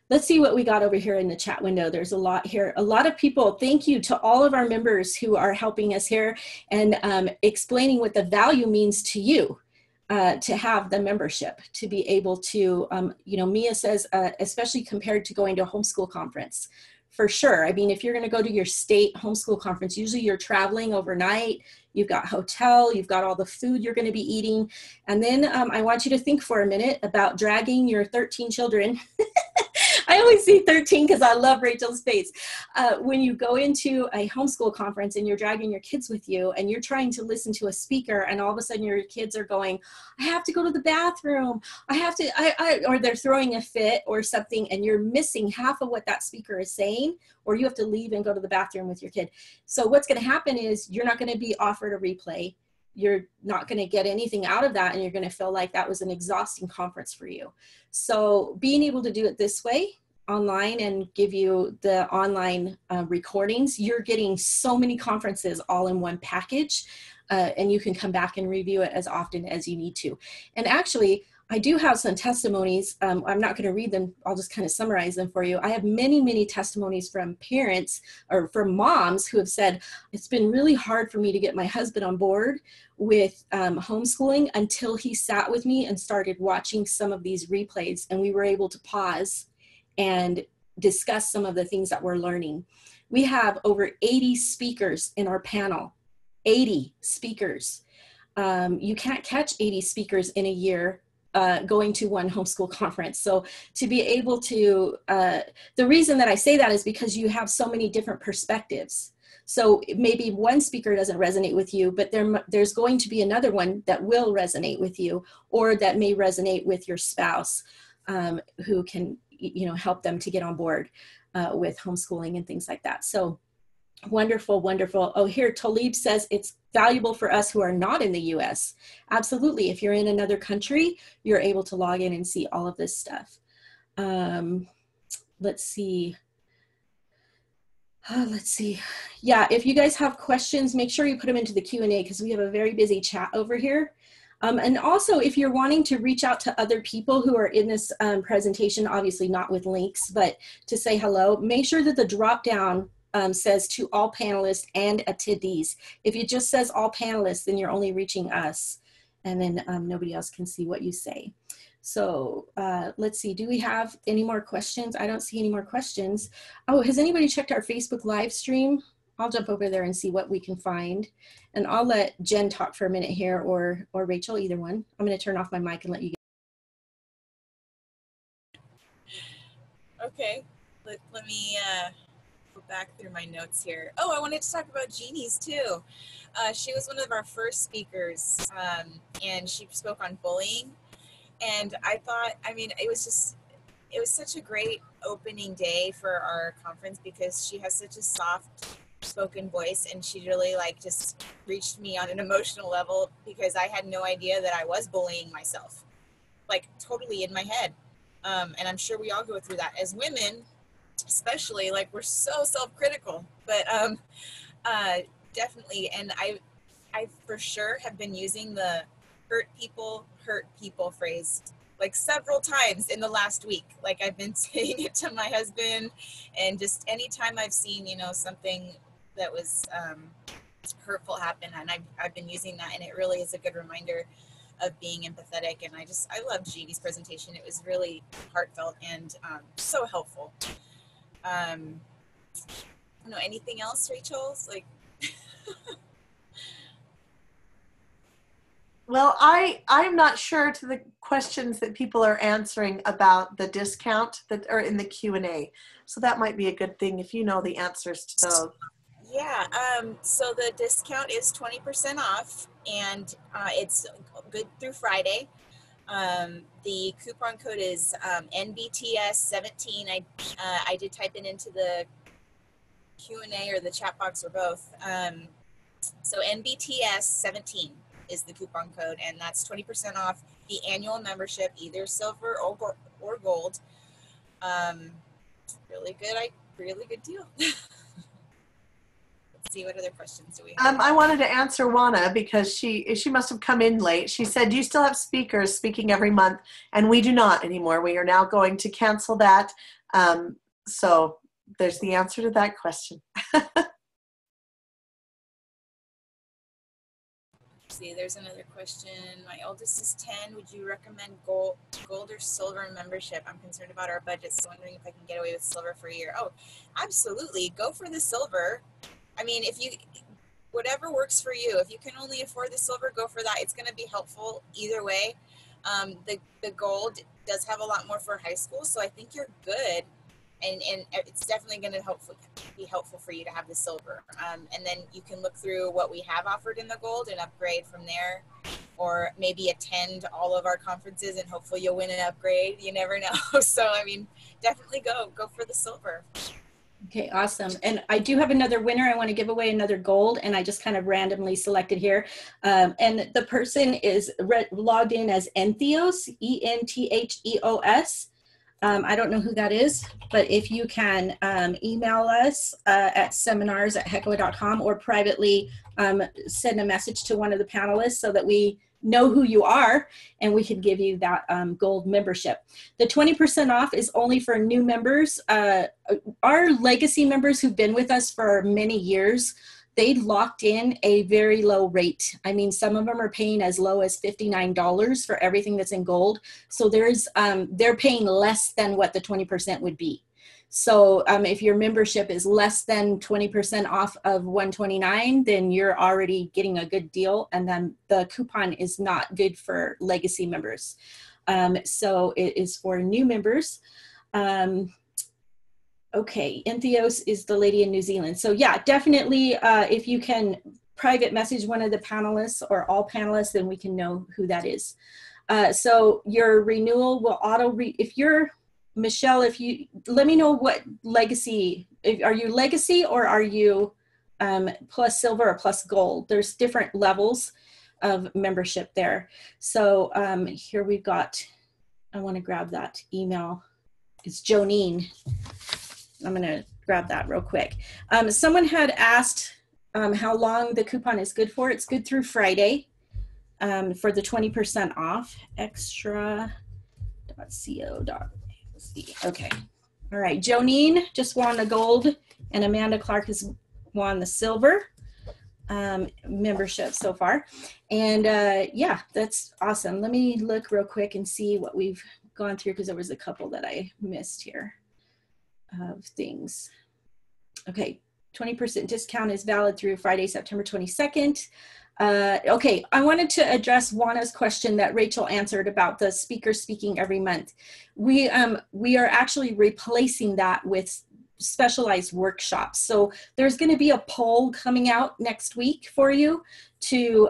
C: Let's see what we got over here in the chat window. There's a lot here. A lot of people, thank you to all of our members who are helping us here and explaining what the value means to you to have the membership, to be able to, you know, Mia says, especially compared to going to a homeschool conference. For sure. I mean, if you're going to go to your state homeschool conference, usually you're traveling overnight, you've got hotel, you've got all the food you're going to be eating. And then I want you to think for a minute about dragging your 13 children. I always see 13 because I love Rachel's face. When you go into a homeschool conference and you're dragging your kids with you and you're trying to listen to a speaker and all of a sudden your kids are going, I have to go to the bathroom. I have to, or they're throwing a fit or something and you're missing half of what that speaker is saying, or you have to leave and go to the bathroom with your kid. So what's going to happen is you're not going to be offered a replay. You're not going to get anything out of that and you're going to feel like that was an exhausting conference for you. So being able to do it this way online and give you the online recordings, you're getting so many conferences all in one package and you can come back and review it as often as you need to. And actually, I do have some testimonies. I'm not going to read them. I'll just kind of summarize them for you. I have many, many testimonies from parents or from moms who have said, it's been really hard for me to get my husband on board with homeschooling until he sat with me and started watching some of these replays. And we were able to pause and discuss some of the things that we're learning. We have over 80 speakers in our panel, 80 speakers. You can't catch 80 speakers in a year going to one homeschool conference. So to be able to, the reason that I say that is because you have so many different perspectives. So maybe one speaker doesn't resonate with you, but there's going to be another one that will resonate with you, or that may resonate with your spouse who can, you know, help them to get on board with homeschooling and things like that. So wonderful, wonderful. Oh, here Talib says it's valuable for us who are not in the US. Absolutely. If you're in another country, you're able to log in and see all of this stuff. Let's see. Let's see. Yeah, if you guys have questions, make sure you put them into the Q&A because we have a very busy chat over here. And also, if you're wanting to reach out to other people who are in this presentation, obviously not with links, but to say hello, make sure that the drop down says to all panelists and attendees. If it just says all panelists, then you're only reaching us, and then nobody else can see what you say. So let's see, do we have any more questions? I don't see any more questions. Oh, has anybody checked our Facebook live stream? I'll jump over there and see what we can find. And I'll let Jen talk for a minute here, or Rachel, either one. I'm gonna turn off my mic and let you get.
A: Okay, let me go back through my notes here. Oh, I wanted to talk about Jeannie's too. She was one of our first speakers, and she spoke on bullying. And I thought, I mean, it was such a great opening day for our conference because she has such a soft spoken voice, and she really like just reached me on an emotional level because I had no idea that I was bullying myself, like totally in my head. And I'm sure we all go through that as women, especially, like we're so self-critical, but definitely. And I for sure have been using the hurt people phrase like several times in the last week. Like I've been saying it to my husband, and just anytime I've seen, you know, something that was hurtful happen, and I've been using that, and it really is a good reminder of being empathetic. And I loved Jeannie's presentation. It was really heartfelt and so helpful. I don't know, anything else, Rachel? Like
D: Well, I'm not sure to the questions that people are answering about the discount that are in the Q&A. So that might be a good thing if you know the answers to those.
A: Yeah, so the discount is 20% off, and it's good through Friday. The coupon code is NBTS17. I did type it into the Q&A or the chat box or both. So NBTS 17 is the coupon code, and that's 20% off the annual membership, either silver or gold. Really good deal. Let's see, what other questions do we have?
D: I wanted to answer Juana because she must have come in late. She said, do you still have speakers speaking every month? And we do not anymore. We are now going to cancel that. So there's the answer to that question.
A: See, there's another question. My oldest is 10. Would you recommend gold or silver membership? I'm concerned about our budget, so wondering if I can get away with silver for a year. Oh, absolutely. Go for the silver. I mean, whatever works for you. If you can only afford the silver, go for that. It's going to be helpful either way. The gold does have a lot more for high school, so I think you're good. And it's definitely going to be helpful for you to have the silver. And then you can look through what we have offered in the gold and upgrade from there, or maybe attend all of our conferences and hopefully you'll win an upgrade. You never know. So, I mean, definitely go for the silver.
C: Okay, awesome. And I do have another winner. I want to give away another gold, and I just kind of randomly selected here. And the person is logged in as Entheos, ENTHEOS. I don't know who that is, but if you can email us at seminars@hecoa.com or privately send a message to one of the panelists so that we know who you are and we can give you that gold membership. The 20% off is only for new members. Our legacy members who've been with us for many years, they locked in a very low rate. I mean, some of them are paying as low as $59 for everything that's in gold. So they're paying less than what the 20% would be. So if your membership is less than 20% off of $129, then you're already getting a good deal. And then the coupon is not good for legacy members. So it is for new members. Okay, Entheos is the lady in New Zealand. So yeah, definitely if you can private message one of the panelists or all panelists, then we can know who that is. So your renewal will if you're, Michelle, let me know what legacy, are you legacy or are you plus silver or plus gold? There's different levels of membership there. So here we've got, I want to grab that email. It's Jonine. I'm going to grab that real quick. Someone had asked how long the coupon is good for. It's good through Friday for the 20% off. Extra.co.ag. Okay. All right. Jonine just won the gold, and Amanda Clark has won the silver membership so far. And yeah, that's awesome. Let me look real quick and see what we've gone through, because there was a couple that I missed here of things. Okay, 20% discount is valid through Friday, September 22nd. Okay, I wanted to address Juana's question that Rachel answered about the speaker speaking every month. We are actually replacing that with specialized workshops. So there's going to be a poll coming out next week for you to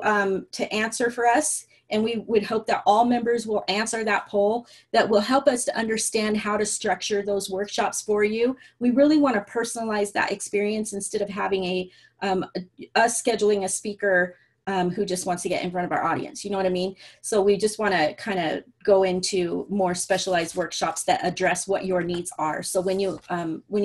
C: answer for us. And we would hope that all members will answer that poll. That will help us to understand how to structure those workshops for you. We really want to personalize that experience instead of having us scheduling a speaker who just wants to get in front of our audience. You know what I mean? So we just want to kind of go into more specialized workshops that address what your needs are. So when you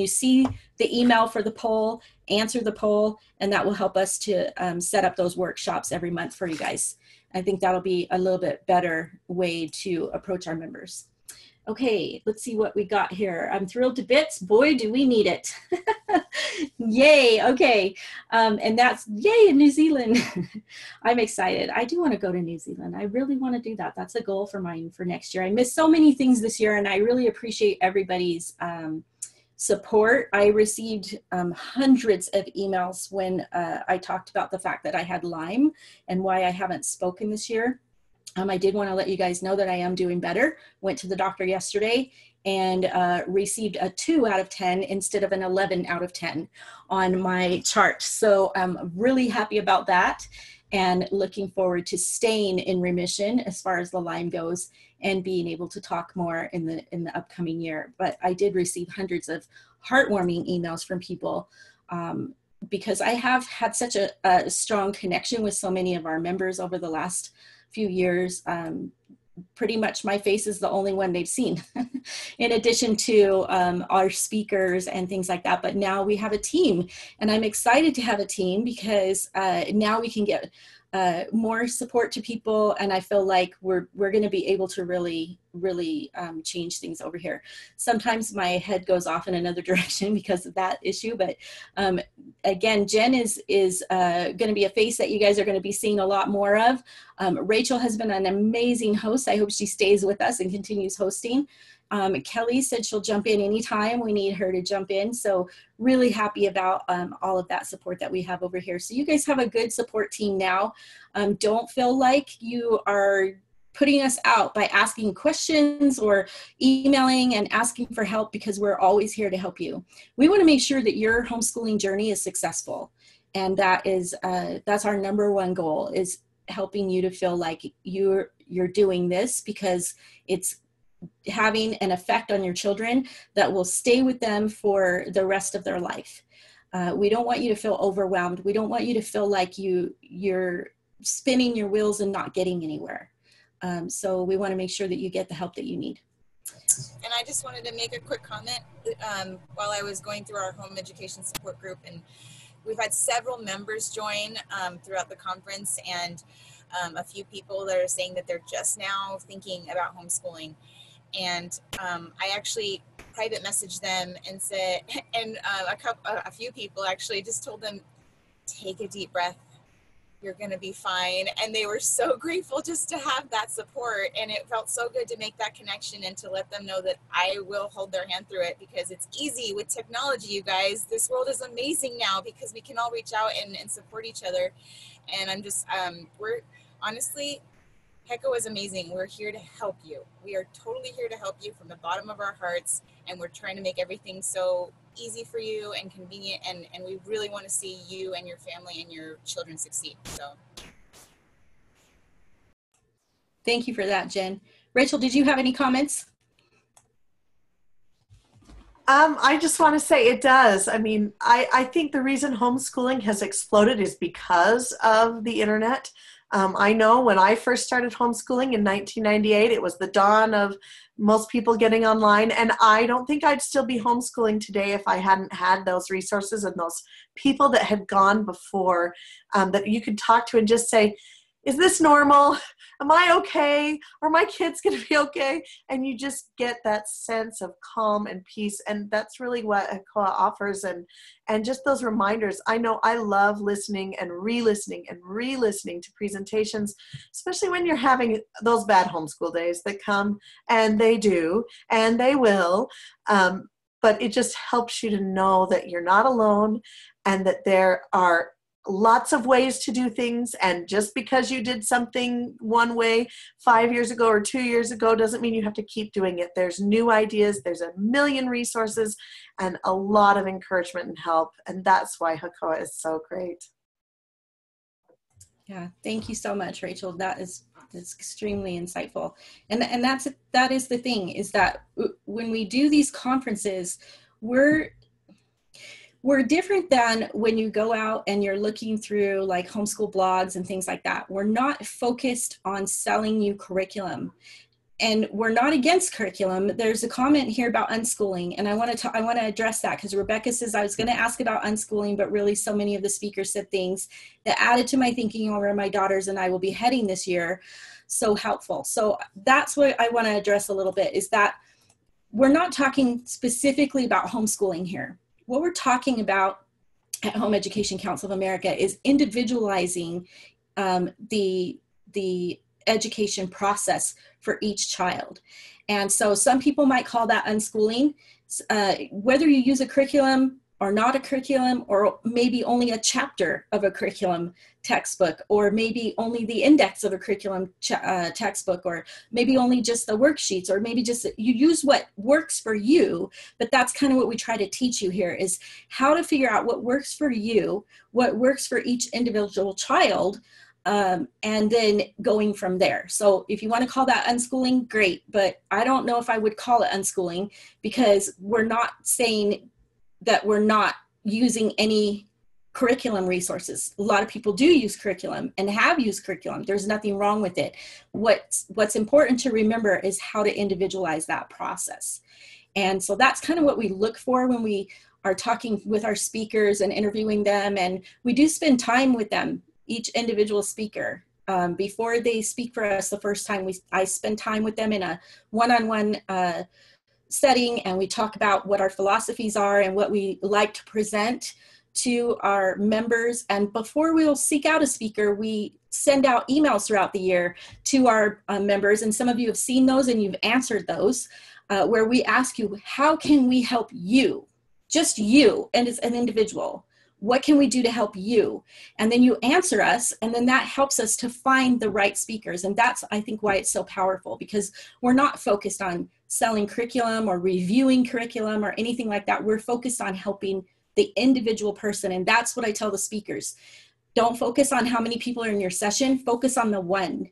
C: see the email for the poll, answer the poll, and that will help us to set up those workshops every month for you guys. I think that'll be a little bit better way to approach our members. Okay, let's see what we got here. I'm thrilled to bits. Boy, do we need it. Yay, okay. And that's, yay, in New Zealand. I'm excited. I do want to go to New Zealand. I really want to do that. That's a goal for mine for next year. I missed so many things this year, and I really appreciate everybody's support. I received hundreds of emails when I talked about the fact that I had Lyme and why I haven't spoken this year. I did want to let you guys know that I am doing better. Went to the doctor yesterday and received a 2 out of 10 instead of an 11 out of 10 on my chart. So I'm really happy about that and looking forward to staying in remission as far as the Lyme goes and being able to talk more in the upcoming year. But I did receive hundreds of heartwarming emails from people because I have had such a strong connection with so many of our members over the last few years. Pretty much my face is the only one they've seen in addition to our speakers and things like that. But now we have a team, and I'm excited to have a team because now we can get more support to people, and I feel like we're going to be able to really change things over here. Sometimes my head goes off in another direction because of that issue, but again, Jen is going to be a face that you guys are going to be seeing a lot more of. Rachel has been an amazing host. I hope she stays with us and continues hosting. Kelly said she'll jump in anytime we need her to jump in. So really happy about all of that support that we have over here. So you guys have a good support team now. Don't feel like you are putting us out by asking questions or emailing and asking for help, because we're always here to help you. We want to make sure that your homeschooling journey is successful. And that is, that's our number one goal, is helping you to feel like you're doing this because it's having an effect on your children that will stay with them for the rest of their life. We don't want you to feel overwhelmed. We don't want you to feel like you're spinning your wheels and not getting anywhere. So we want to make sure that you get the help that you need.
A: And I just wanted to make a quick comment while I was going through our home education support group, and we've had several members join throughout the conference, and a few people that are saying that they're just now thinking about homeschooling. And I actually private messaged them and said, and a few people actually just told them, take a deep breath, you're going to be fine. And they were so grateful just to have that support. And it felt so good to make that connection and to let them know that I will hold their hand through it, because it's easy with technology, you guys. This world is amazing now because we can all reach out and support each other. And I'm just, we're honestly, HECO is amazing. We're here to help you. We are totally here to help you from the bottom of our hearts, and we're trying to make everything so easy for you and convenient, and we really want to see you and your family and your children succeed. So
C: thank you for that, Jen. Rachel, did you have any comments?
D: I just want to say it does. I mean, I think the reason homeschooling has exploded is because of the internet. I know when I first started homeschooling in 1998, it was the dawn of most people getting online, and I don't think I'd still be homeschooling today if I hadn't had those resources and those people that had gone before, that you could talk to and just say, is this normal? Am I okay? Are my kids going to be okay? And you just get that sense of calm and peace. And that's really what HECO offers. And just those reminders. I know I love listening and re-listening to presentations, especially when you're having those bad homeschool days that come, and they do, and they will. But it just helps you to know that you're not alone and that there are lots of ways to do things, and just because you did something one way 5 years ago or 2 years ago doesn't mean you have to keep doing it. There's new ideas, there's a million resources, and a lot of encouragement and help, and that's why HECO is so great.
C: Yeah, thank you so much, Rachel. That's extremely insightful. And that is the thing, is that when we do these conferences, we're different than when you go out and you're looking through like homeschool blogs and things like that. We're not focused on selling you curriculum, and we're not against curriculum. There's a comment here about unschooling, and I want to address that, because Rebecca says I was going to ask about unschooling, but really so many of the speakers said things that added to my thinking on where my daughters and I will be heading this year. So helpful. So that's what I want to address a little bit, is that we're not talking specifically about homeschooling here. What we're talking about at Home Education Council of America is individualizing the education process for each child. And so some people might call that unschooling. Whether you use a curriculum or not a curriculum, or maybe only a chapter of a curriculum textbook, or maybe only the index of a curriculum textbook, or maybe only just the worksheets, or maybe just you use what works for you. But that's kind of what we try to teach you here, is how to figure out what works for you, what works for each individual child, and then going from there. So if you want to call that unschooling, great, but I don't know if I would call it unschooling, because we're not saying that we're not using any curriculum resources. A lot of people do use curriculum and have used curriculum. There's nothing wrong with it. What's important to remember is how to individualize that process. And so that's kind of what we look for when we are talking with our speakers and interviewing them. And we do spend time with them, each individual speaker. Before they speak for us the first time, I spend time with them in a one-on-one setting, and we talk about what our philosophies are and what we like to present to our members. And before we'll seek out a speaker, we send out emails throughout the year to our members, and some of you have seen those and you've answered those, where we ask you, how can we help you? Just you, and as an individual. What can we do to help you? And then you answer us, and then that helps us to find the right speakers. And that's, I think, why it's so powerful, because we're not focused on selling curriculum or reviewing curriculum or anything like that. We're focused on helping the individual person. And that's what I tell the speakers. Don't focus on how many people are in your session. Focus on the one.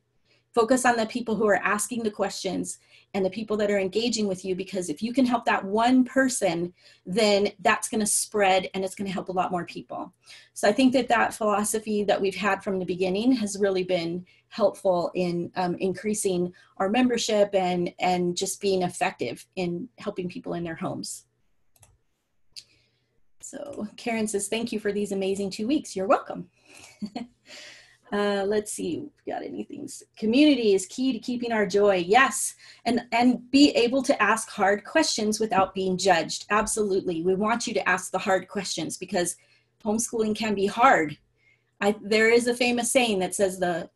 C: Focus on the people who are asking the questions and the people that are engaging with you, because if you can help that one person, then that's going to spread and it's going to help a lot more people. So I think that that philosophy that we've had from the beginning has really been helpful in increasing our membership and just being effective in helping people in their homes. So Karen says, thank you for these amazing 2 weeks. You're welcome. Let's see, we got anything. Community is key to keeping our joy. Yes, and be able to ask hard questions without being judged. Absolutely, we want you to ask the hard questions, because homeschooling can be hard. There is a famous saying that says the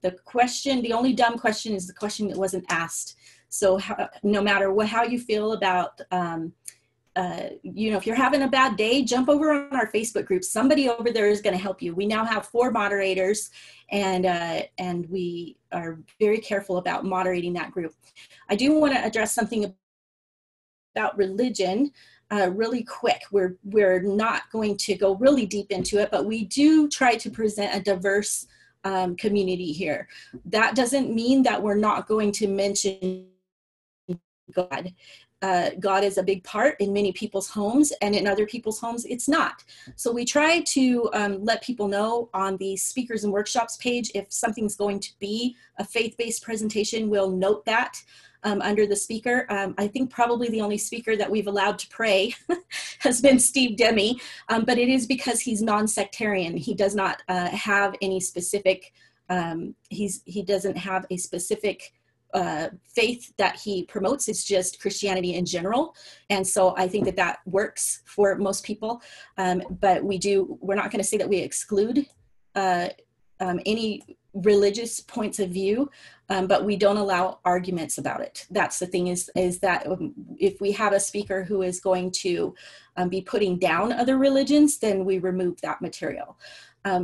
C: only dumb question is the question that wasn't asked. So no matter how you feel about if you're having a bad day, jump over on our Facebook group. Somebody over there is going to help you. We now have 4 moderators, and we are very careful about moderating that group. I do want to address something about religion really quick. We're not going to go really deep into it, but we do try to present a diverse community here. That doesn't mean that we're not going to mention God. God is a big part in many people's homes, and in other people's homes it's not. So we try to let people know on the speakers and workshops page if something's going to be a faith-based presentation. We'll note that under the speaker. I think probably the only speaker that we've allowed to pray has been Steve Demi, but it is because he's non-sectarian. He does not have any specific, he doesn't have a specific faith that he promotes. Is just Christianity in general. And so I think that works for most people. But we're not going to say that we exclude any religious points of view, but we don't allow arguments about it. That's the thing, is that if we have a speaker who is going to be putting down other religions, then we remove that material.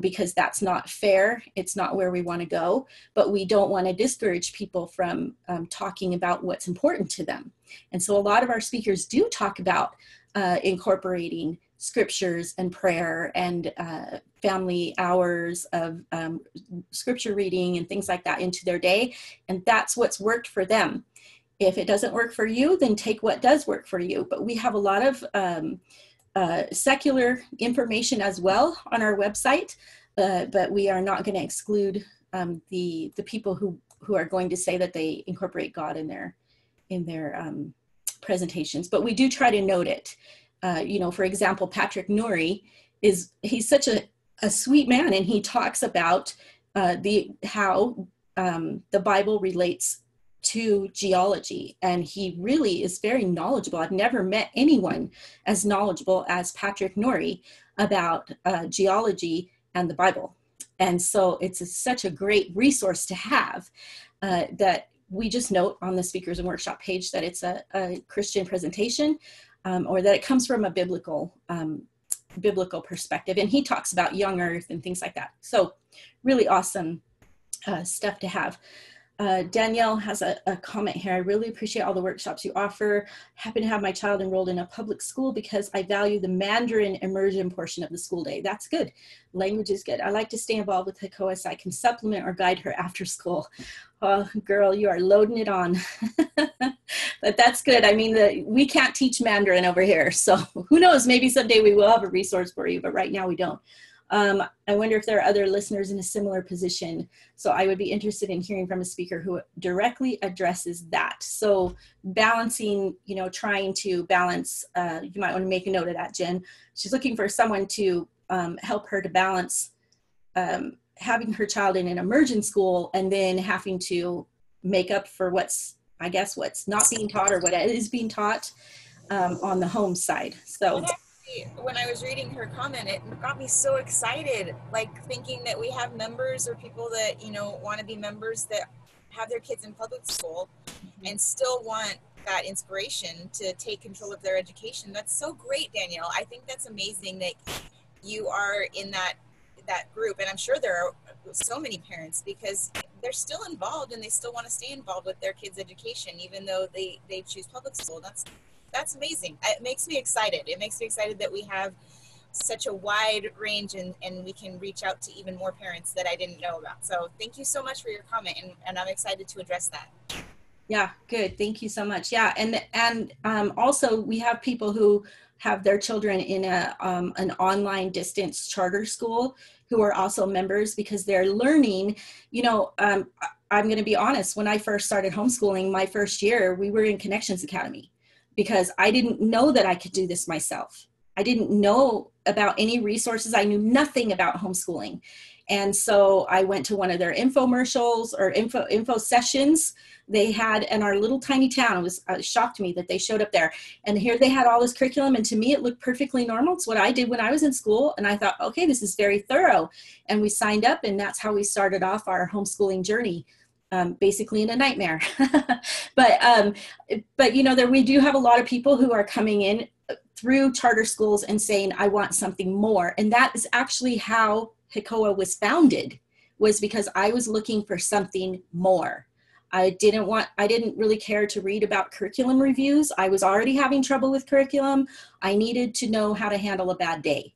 C: Because that's not fair. It's not where we want to go, but we don't want to discourage people from talking about what's important to them. And so a lot of our speakers do talk about incorporating scriptures and prayer and family hours of scripture reading and things like that into their day. And that's what's worked for them. If it doesn't work for you, then take what does work for you. But we have a lot of secular information as well on our website, but we are not going to exclude the people who are going to say that they incorporate God in their presentations. But we do try to note it. For example, Patrick Nuri he's such a sweet man, and he talks about how the Bible relates to geology, and he really is very knowledgeable. I've never met anyone as knowledgeable as Patrick Nuri about geology and the Bible. And so it's such a great resource to have, that we just note on the speakers and workshop page that it's a Christian presentation, or that it comes from a biblical perspective. And he talks about young earth and things like that. So really awesome stuff to have. Danielle has a comment here. I really appreciate all the workshops you offer. Happen to have my child enrolled in a public school because I value the Mandarin immersion portion of the school day. That's good. Language is good. I like to stay involved with HICOA so I can supplement or guide her after school. Oh, girl, you are loading it on. But that's good. I mean, we can't teach Mandarin over here. So who knows, maybe someday we will have a resource for you, but right now we don't. I wonder if there are other listeners in a similar position. So I would be interested in hearing from a speaker who directly addresses that. So balancing, you know, trying to balance, you might want to make a note of that, Jen. She's looking for someone to help her to balance having her child in an immersion school and then having to make up for what's, I guess, what's not being taught or what is being taught on the home side. So
A: when I was reading her comment, it got me so excited, like thinking that we have members or people that, you know, want to be members that have their kids in public school and still want that inspiration to take control of their education. That's so great, Danielle. I think that's amazing that you are in that group, and I'm sure there are so many parents because they're still involved and they still want to stay involved with their kids' education even though they choose public school. That's amazing. It makes me excited. It makes me excited that we have such a wide range and we can reach out to even more parents that I didn't know about. So thank you so much for your comment, and I'm excited to address that.
C: Yeah, good. Thank you so much. Yeah, and also we have people who have their children in an online distance charter school who are also members because they're learning, you know, I'm going to be honest, when I first started homeschooling, my first year, we were in Connections Academy because I didn't know that I could do this myself. I didn't know about any resources. I knew nothing about homeschooling. And so I went to one of their infomercials or info sessions they had in our little tiny town. It was shocked me that they showed up there. And here they had all this curriculum. And to me, it looked perfectly normal. It's what I did when I was in school. And I thought, okay, this is very thorough. And we signed up, and that's how we started off our homeschooling journey. Basically in a nightmare. but you know, we do have a lot of people who are coming in through charter schools and saying, I want something more. And that is actually how HICOA was founded, was because I was looking for something more. I didn't really care to read about curriculum reviews. I was already having trouble with curriculum. I needed to know how to handle a bad day.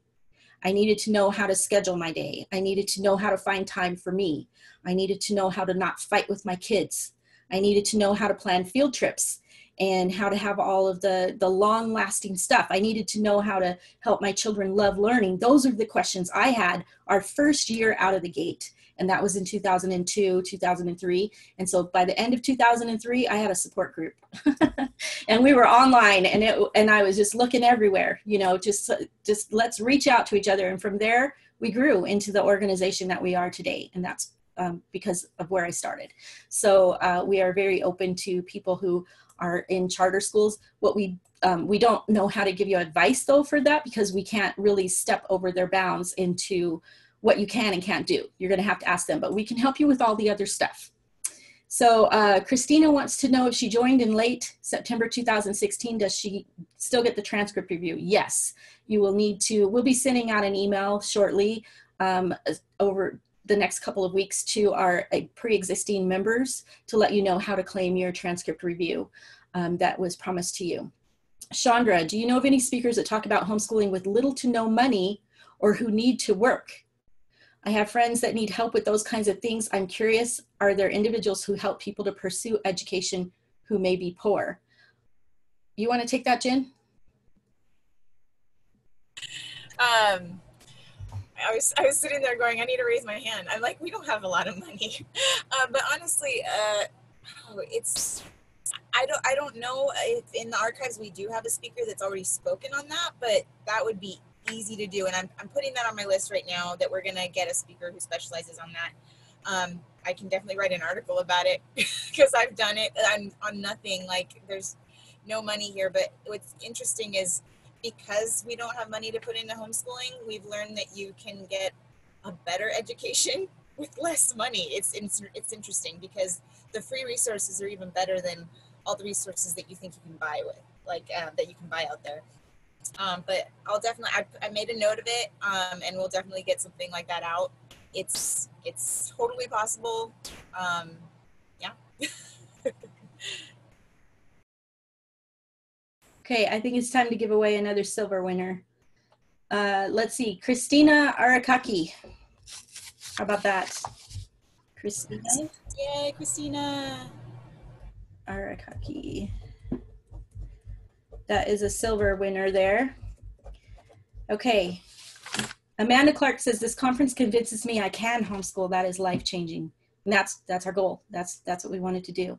C: I needed to know how to schedule my day. I needed to know how to find time for me. I needed to know how to not fight with my kids. I needed to know how to plan field trips and how to have all of the long-lasting stuff. I needed to know how to help my children love learning. Those are the questions I had our first year out of the gate. And that was in 2002, 2003. And so by the end of 2003, I had a support group. And we were online, and I was just looking everywhere, you know, just let's reach out to each other. And from there, we grew into the organization that we are today. And that's because of where I started. So we are very open to people who are in charter schools. What we don't know how to give you advice though for that, because we can't really step over their bounds into what you can and can't do. You're going to have to ask them, but we can help you with all the other stuff. So Christina wants to know if she joined in late September 2016, does she still get the transcript review? Yes, you will need to. We'll be sending out an email shortly over the next couple of weeks to our pre-existing members to let you know how to claim your transcript review that was promised to you. Chandra, do you know of any speakers that talk about homeschooling with little to no money or who need to work? I have friends that need help with those kinds of things. I'm curious, are there individuals who help people to pursue education who may be poor? You want to take that, Jen?
A: I was sitting there going, I need to raise my hand. I'm like, we don't have a lot of money. But honestly, I don't know if in the archives we do have a speaker that's already spoken on that, but that would be easy to do. And I'm putting that on my list right now, that we're going to get a speaker who specializes on that. I can definitely write an article about it because I've done it. I'm on nothing, like there's no money here. But what's interesting is because we don't have money to put into homeschooling, we've learned that you can get a better education with less money. It's interesting because the free resources are even better than all the resources that you think you can buy with, like that you can buy out there. But I'll definitely, I made a note of it, and we'll definitely get something like that out. It's totally possible. Yeah,
C: Okay, I think it's time to give away another silver winner. Let's see, Christina Arakaki. How about that? Christina?
A: Yay, Christina.
C: Arakaki. That is a silver winner there. Okay. Amanda Clark says, this conference convinces me I can homeschool. That is life-changing. And that's our goal. That's what we wanted to do.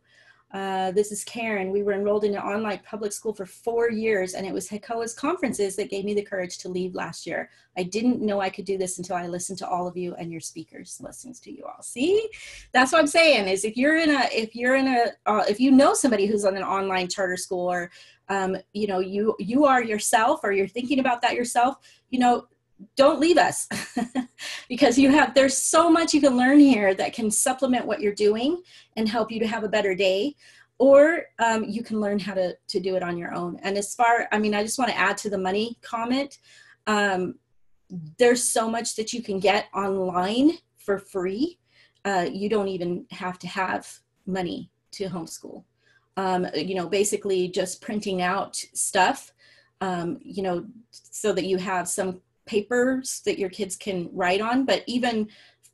C: This is Karen. We were enrolled in an online public school for 4 years, and it was HECOA's conferences that gave me the courage to leave last year. I didn't know I could do this until I listened to all of you and your speakers. Blessings to you all. See, that's what I'm saying is if you know somebody who's on an online charter school, or you know, you are yourself, or you're thinking about that yourself, you know, don't leave us because there's so much you can learn here that can supplement what you're doing and help you to have a better day, or you can learn how to do it on your own. And I just want to add to the money comment. There's so much that you can get online for free. You don't even have to have money to homeschool. You know, basically just printing out stuff, you know, so that you have some papers that your kids can write on. But even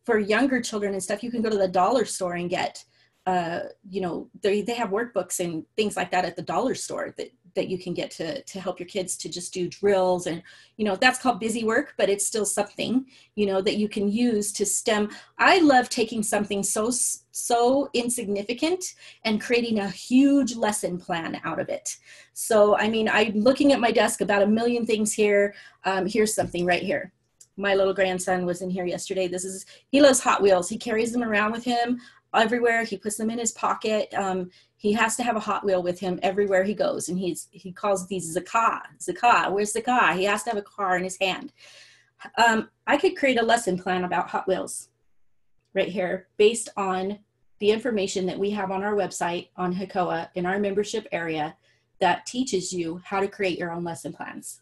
C: for younger children and stuff, you can go to the dollar store and get, you know, they have workbooks and things like that at the dollar store that you can get to help your kids to just do drills. And, you know, that's called busy work, but it's still something, you know, that you can use to stem. I love taking something so insignificant and creating a huge lesson plan out of it. So, I mean, I'm looking at my desk, about 1 million things here. Here's something right here. My little grandson was in here yesterday. He loves Hot Wheels. He carries them around with him everywhere. He puts them in his pocket. He has to have a Hot Wheel with him everywhere he goes. And he calls these Zakah. Where's Zakah? He has to have a car in his hand. I could create a lesson plan about Hot Wheels right here based on the information that we have on our website on HECOA in our membership area that teaches you how to create your own lesson plans.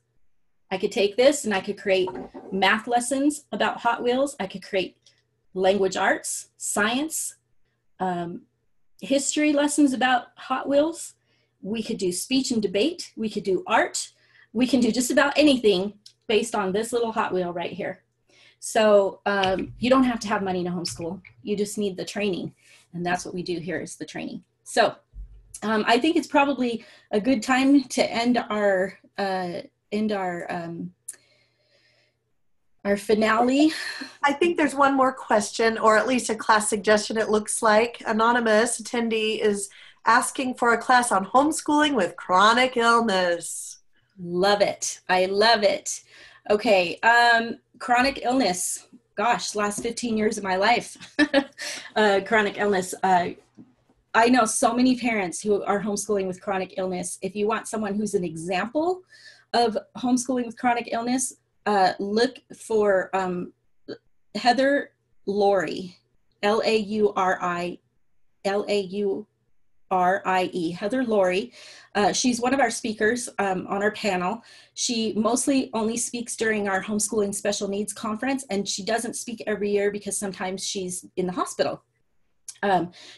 C: I could take this and I could create math lessons about Hot Wheels. I could create language arts, science, history lessons about Hot Wheels. We could do speech and debate. We could do art. We can do just about anything based on this little Hot Wheel right here. So you don't have to have money to homeschool. You just need the training. And that's what we do here is the training. So I think it's probably a good time to end our finale.
D: I think there's one more question, or at least a class suggestion. It looks like anonymous attendee is asking for a class on homeschooling with chronic illness.
C: Love it. I love it. Okay. Chronic illness. Gosh, last 15 years of my life. Chronic illness. I know so many parents who are homeschooling with chronic illness. If you want someone who's an example of homeschooling with chronic illness, look for Heather Laurie, Laurie, Heather Laurie. She's one of our speakers on our panel. She mostly only speaks during our homeschooling special needs conference, and she doesn't speak every year because sometimes she's in the hospital.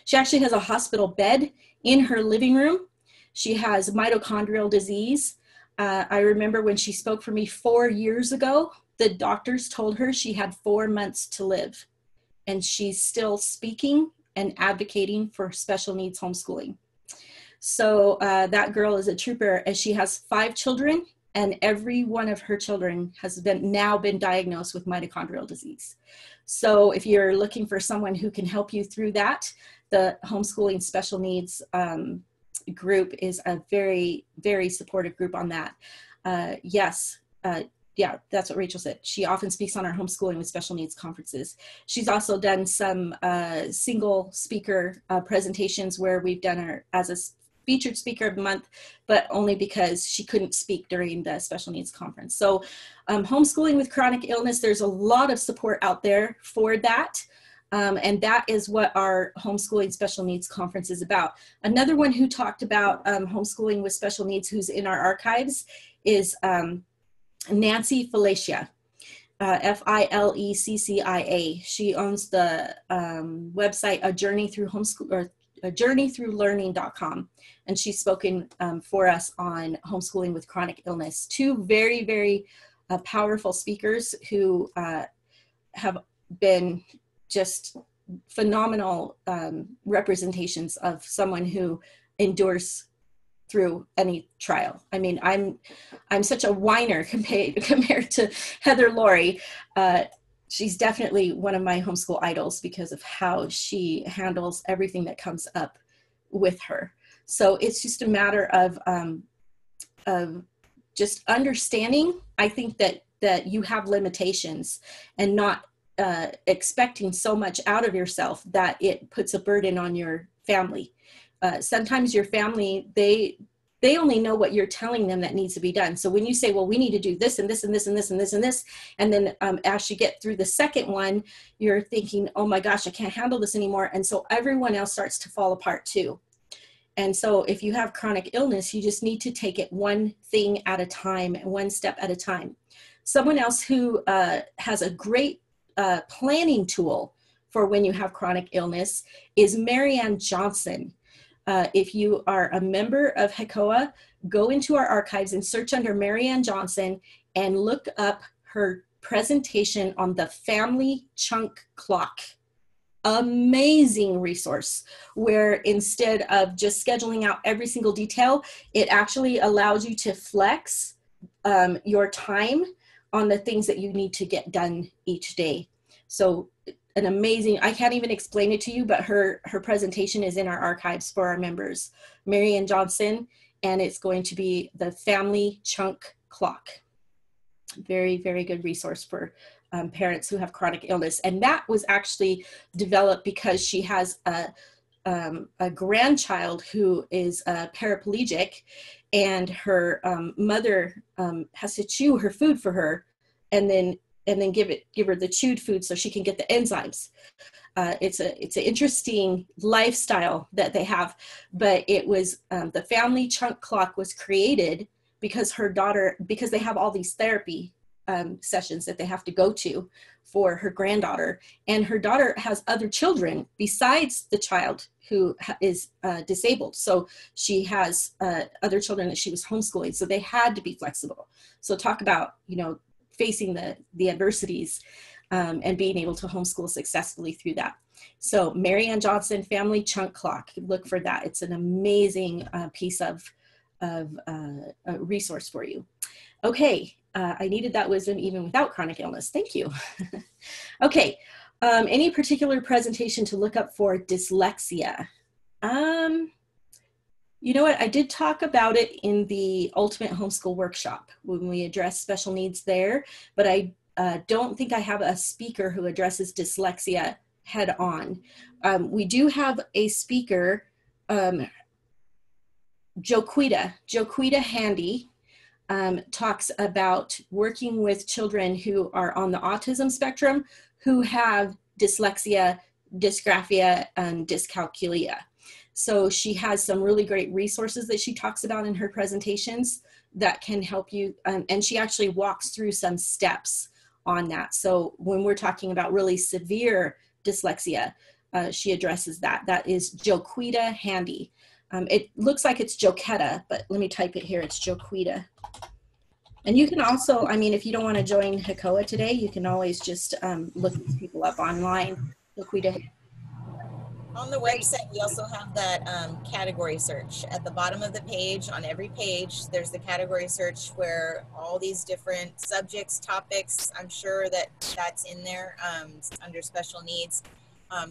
C: She actually has a hospital bed in her living room. She has mitochondrial disease. I remember when she spoke for me 4 years ago, the doctors told her she had 4 months to live, and she's still speaking and advocating for special needs homeschooling. So that girl is a trooper, as she has 5 children, and every one of her children has now been diagnosed with mitochondrial disease. So if you're looking for someone who can help you through that, the homeschooling special needs group is a very, very supportive group on that. Yeah, that's what Rachel said. She often speaks on our homeschooling with special needs conferences. She's also done some single speaker presentations where we've done her as a featured speaker of the month, but only because she couldn't speak during the special needs conference. So homeschooling with chronic illness, there's a lot of support out there for that. And that is what our homeschooling special needs conference is about. Another one who talked about homeschooling with special needs who's in our archives is Nancy Felicia, Fileccia. She owns the website A Journey Through Homeschool, or journeythroughlearning.com, and she's spoken for us on homeschooling with chronic illness. Two very, very powerful speakers who have been just phenomenal representations of someone who endures through any trial. I mean, I'm such a whiner compared to Heather Laurie. She's definitely one of my homeschool idols because of how she handles everything that comes up with her. So it's just a matter of just understanding, I think, that you have limitations and not expecting so much out of yourself that it puts a burden on your family. Sometimes your family, they only know what you're telling them that needs to be done. So when you say, well, we need to do this and this and this and this and this and this, and then as you get through the second one, you're thinking, oh my gosh, I can't handle this anymore. And so everyone else starts to fall apart too. And so if you have chronic illness, you just need to take it one thing at a time, one step at a time. Someone else who has a great planning tool for when you have chronic illness is Marianne Johnson. If you are a member of HECOA, go into our archives and search under Marianne Johnson and look up her presentation on the family chunk clock. Amazing resource where instead of just scheduling out every single detail, it actually allows you to flex your time on the things that you need to get done each day. So an amazing, I can't even explain it to you, but her presentation is in our archives for our members, Marianne Johnson, and it's going to be the family chunk clock. Very, very good resource for parents who have chronic illness. And that was actually developed because she has a grandchild who is paraplegic, and her mother has to chew her food for her and then give her the chewed food so she can get the enzymes. It's an interesting lifestyle that they have, but it was the family chunk clock was created because because they have all these therapy sessions that they have to go to for her granddaughter, and her daughter has other children besides the child who is disabled. So she has other children that she was homeschooling, so they had to be flexible. So talk about, facing the adversities and being able to homeschool successfully through that. So Marianne Johnson, Family Chunk Clock, look for that. It's an amazing piece of a resource for you. Okay, I needed that wisdom even without chronic illness. Thank you. Okay, any particular presentation to look up for dyslexia? You know what, I did talk about it in the Ultimate Homeschool Workshop when we addressed special needs there, but I don't think I have a speaker who addresses dyslexia head on. We do have a speaker, Joquita Handy, talks about working with children who are on the autism spectrum who have dyslexia, dysgraphia, and dyscalculia. So she has some really great resources that she talks about in her presentations that can help you. And she actually walks through some steps on that. So when we're talking about really severe dyslexia, she addresses that. That is Joquita Handy. It looks like it's Joquetta, but let me type it here. It's Joquita. And you can also, I mean, if you don't want to join HECOA today, you can always just look people up online. Joquita.
A: On the website, we also have that category search. At the bottom of the page, on every page, there's the category search where all these different subjects, topics, I'm sure that's in there under special needs.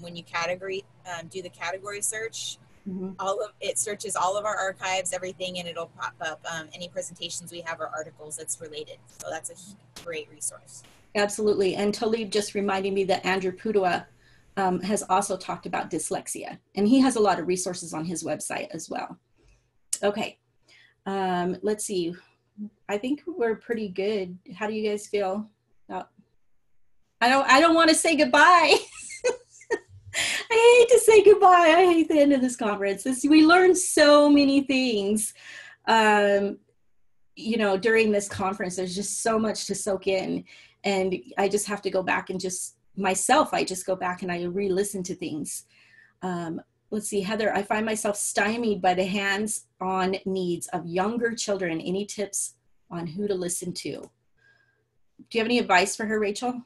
A: When you do the category search, it searches all of our archives, everything, and it'll pop up any presentations we have or articles that's related. So that's a great resource.
C: Absolutely. And Talib just reminded me that Andrew Pudua has also talked about dyslexia, and he has a lot of resources on his website as well. Okay, let's see. I think we're pretty good. How do you guys feel? I don't want to say goodbye. I hate to say goodbye. I hate the end of this conference. We learned so many things, during this conference. There's just so much to soak in, and I just have to go back and I just go back and I re-listen to things. let's see, Heather, I find myself stymied by the hands-on needs of younger children. Any tips on who to listen to? Do you have any advice for her, Rachel?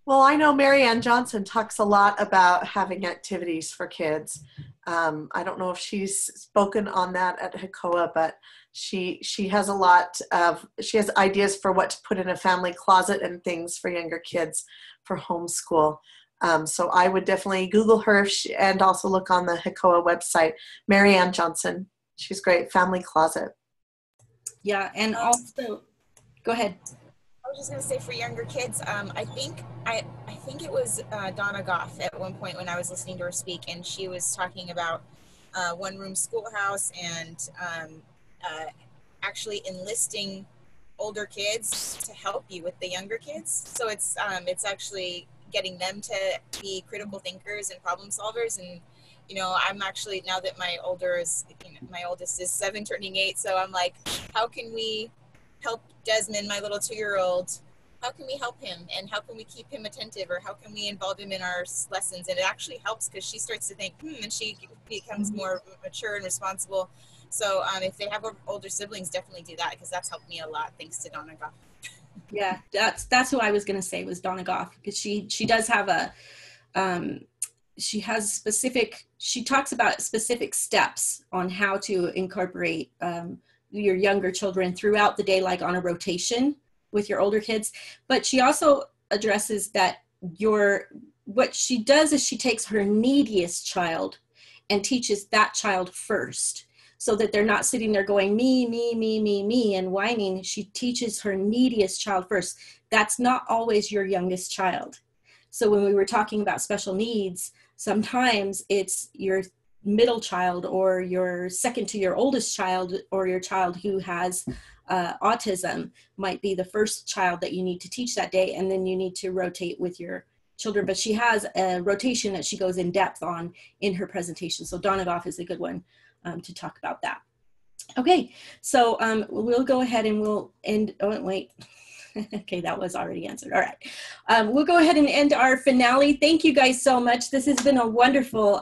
D: Well, I know Mary Ann Johnson talks a lot about having activities for kids. I don't know if she's spoken on that at HCOA, but she has a lot of, she has ideas for what to put in a family closet and things for younger kids for homeschool. So I would definitely Google her and also look on the HCOA website. Mary Ann Johnson, she's great. Family closet.
C: Yeah, and also, go ahead.
A: I was just gonna say for younger kids, I think it was Donna Goff at one point when I was listening to her speak, and she was talking about one room schoolhouse and actually enlisting older kids to help you with the younger kids. So it's actually getting them to be critical thinkers and problem solvers. And I'm actually, now that my oldest is 7 turning 8, so I'm like, how can we help Desmond, my little 2-year-old? How can we help him, and how can we keep him attentive, or how can we involve him in our lessons? And it actually helps because she starts to think, and she becomes more mature and responsible. So if they have older siblings, definitely do that, because that's helped me a lot, thanks to Donna Goff.
C: Yeah, that's who I was going to say was Donna Goff, because she does have a she talks about specific steps on how to incorporate your younger children throughout the day, like on a rotation with your older kids. But she also addresses that what she does is she takes her neediest child and teaches that child first, so that they're not sitting there going me and whining. She teaches her neediest child first. That's not always your youngest child. So when we were talking about special needs, sometimes it's your middle child, or your second to your oldest child, or your child who has autism might be the first child that you need to teach that day, and then you need to rotate with your children. But she has a rotation that she goes in depth on in her presentation. So Donna Goff is a good one to talk about that. Okay, so we'll go ahead and we'll end, oh wait. Okay, that was already answered. All right. We'll go ahead and end our finale. Thank you guys so much. This has been a wonderful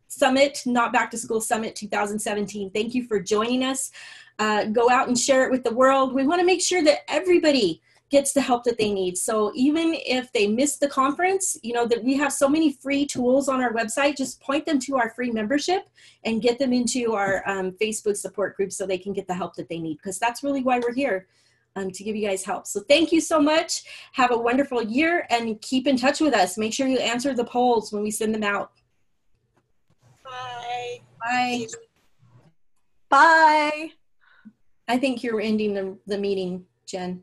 C: summit, Not Back to School Summit 2017. Thank you for joining us. Go out and share it with the world. We want to make sure that everybody gets the help that they need. So even if they miss the conference, that we have so many free tools on our website, just point them to our free membership and get them into our Facebook support group so they can get the help that they need, because that's really why we're here. To give you guys help. So thank you so much. Have a wonderful year, and keep in touch with us. Make sure you answer the polls when we send them out.
A: Bye.
C: Bye.
D: Bye.
C: I think you're ending the meeting, Jen.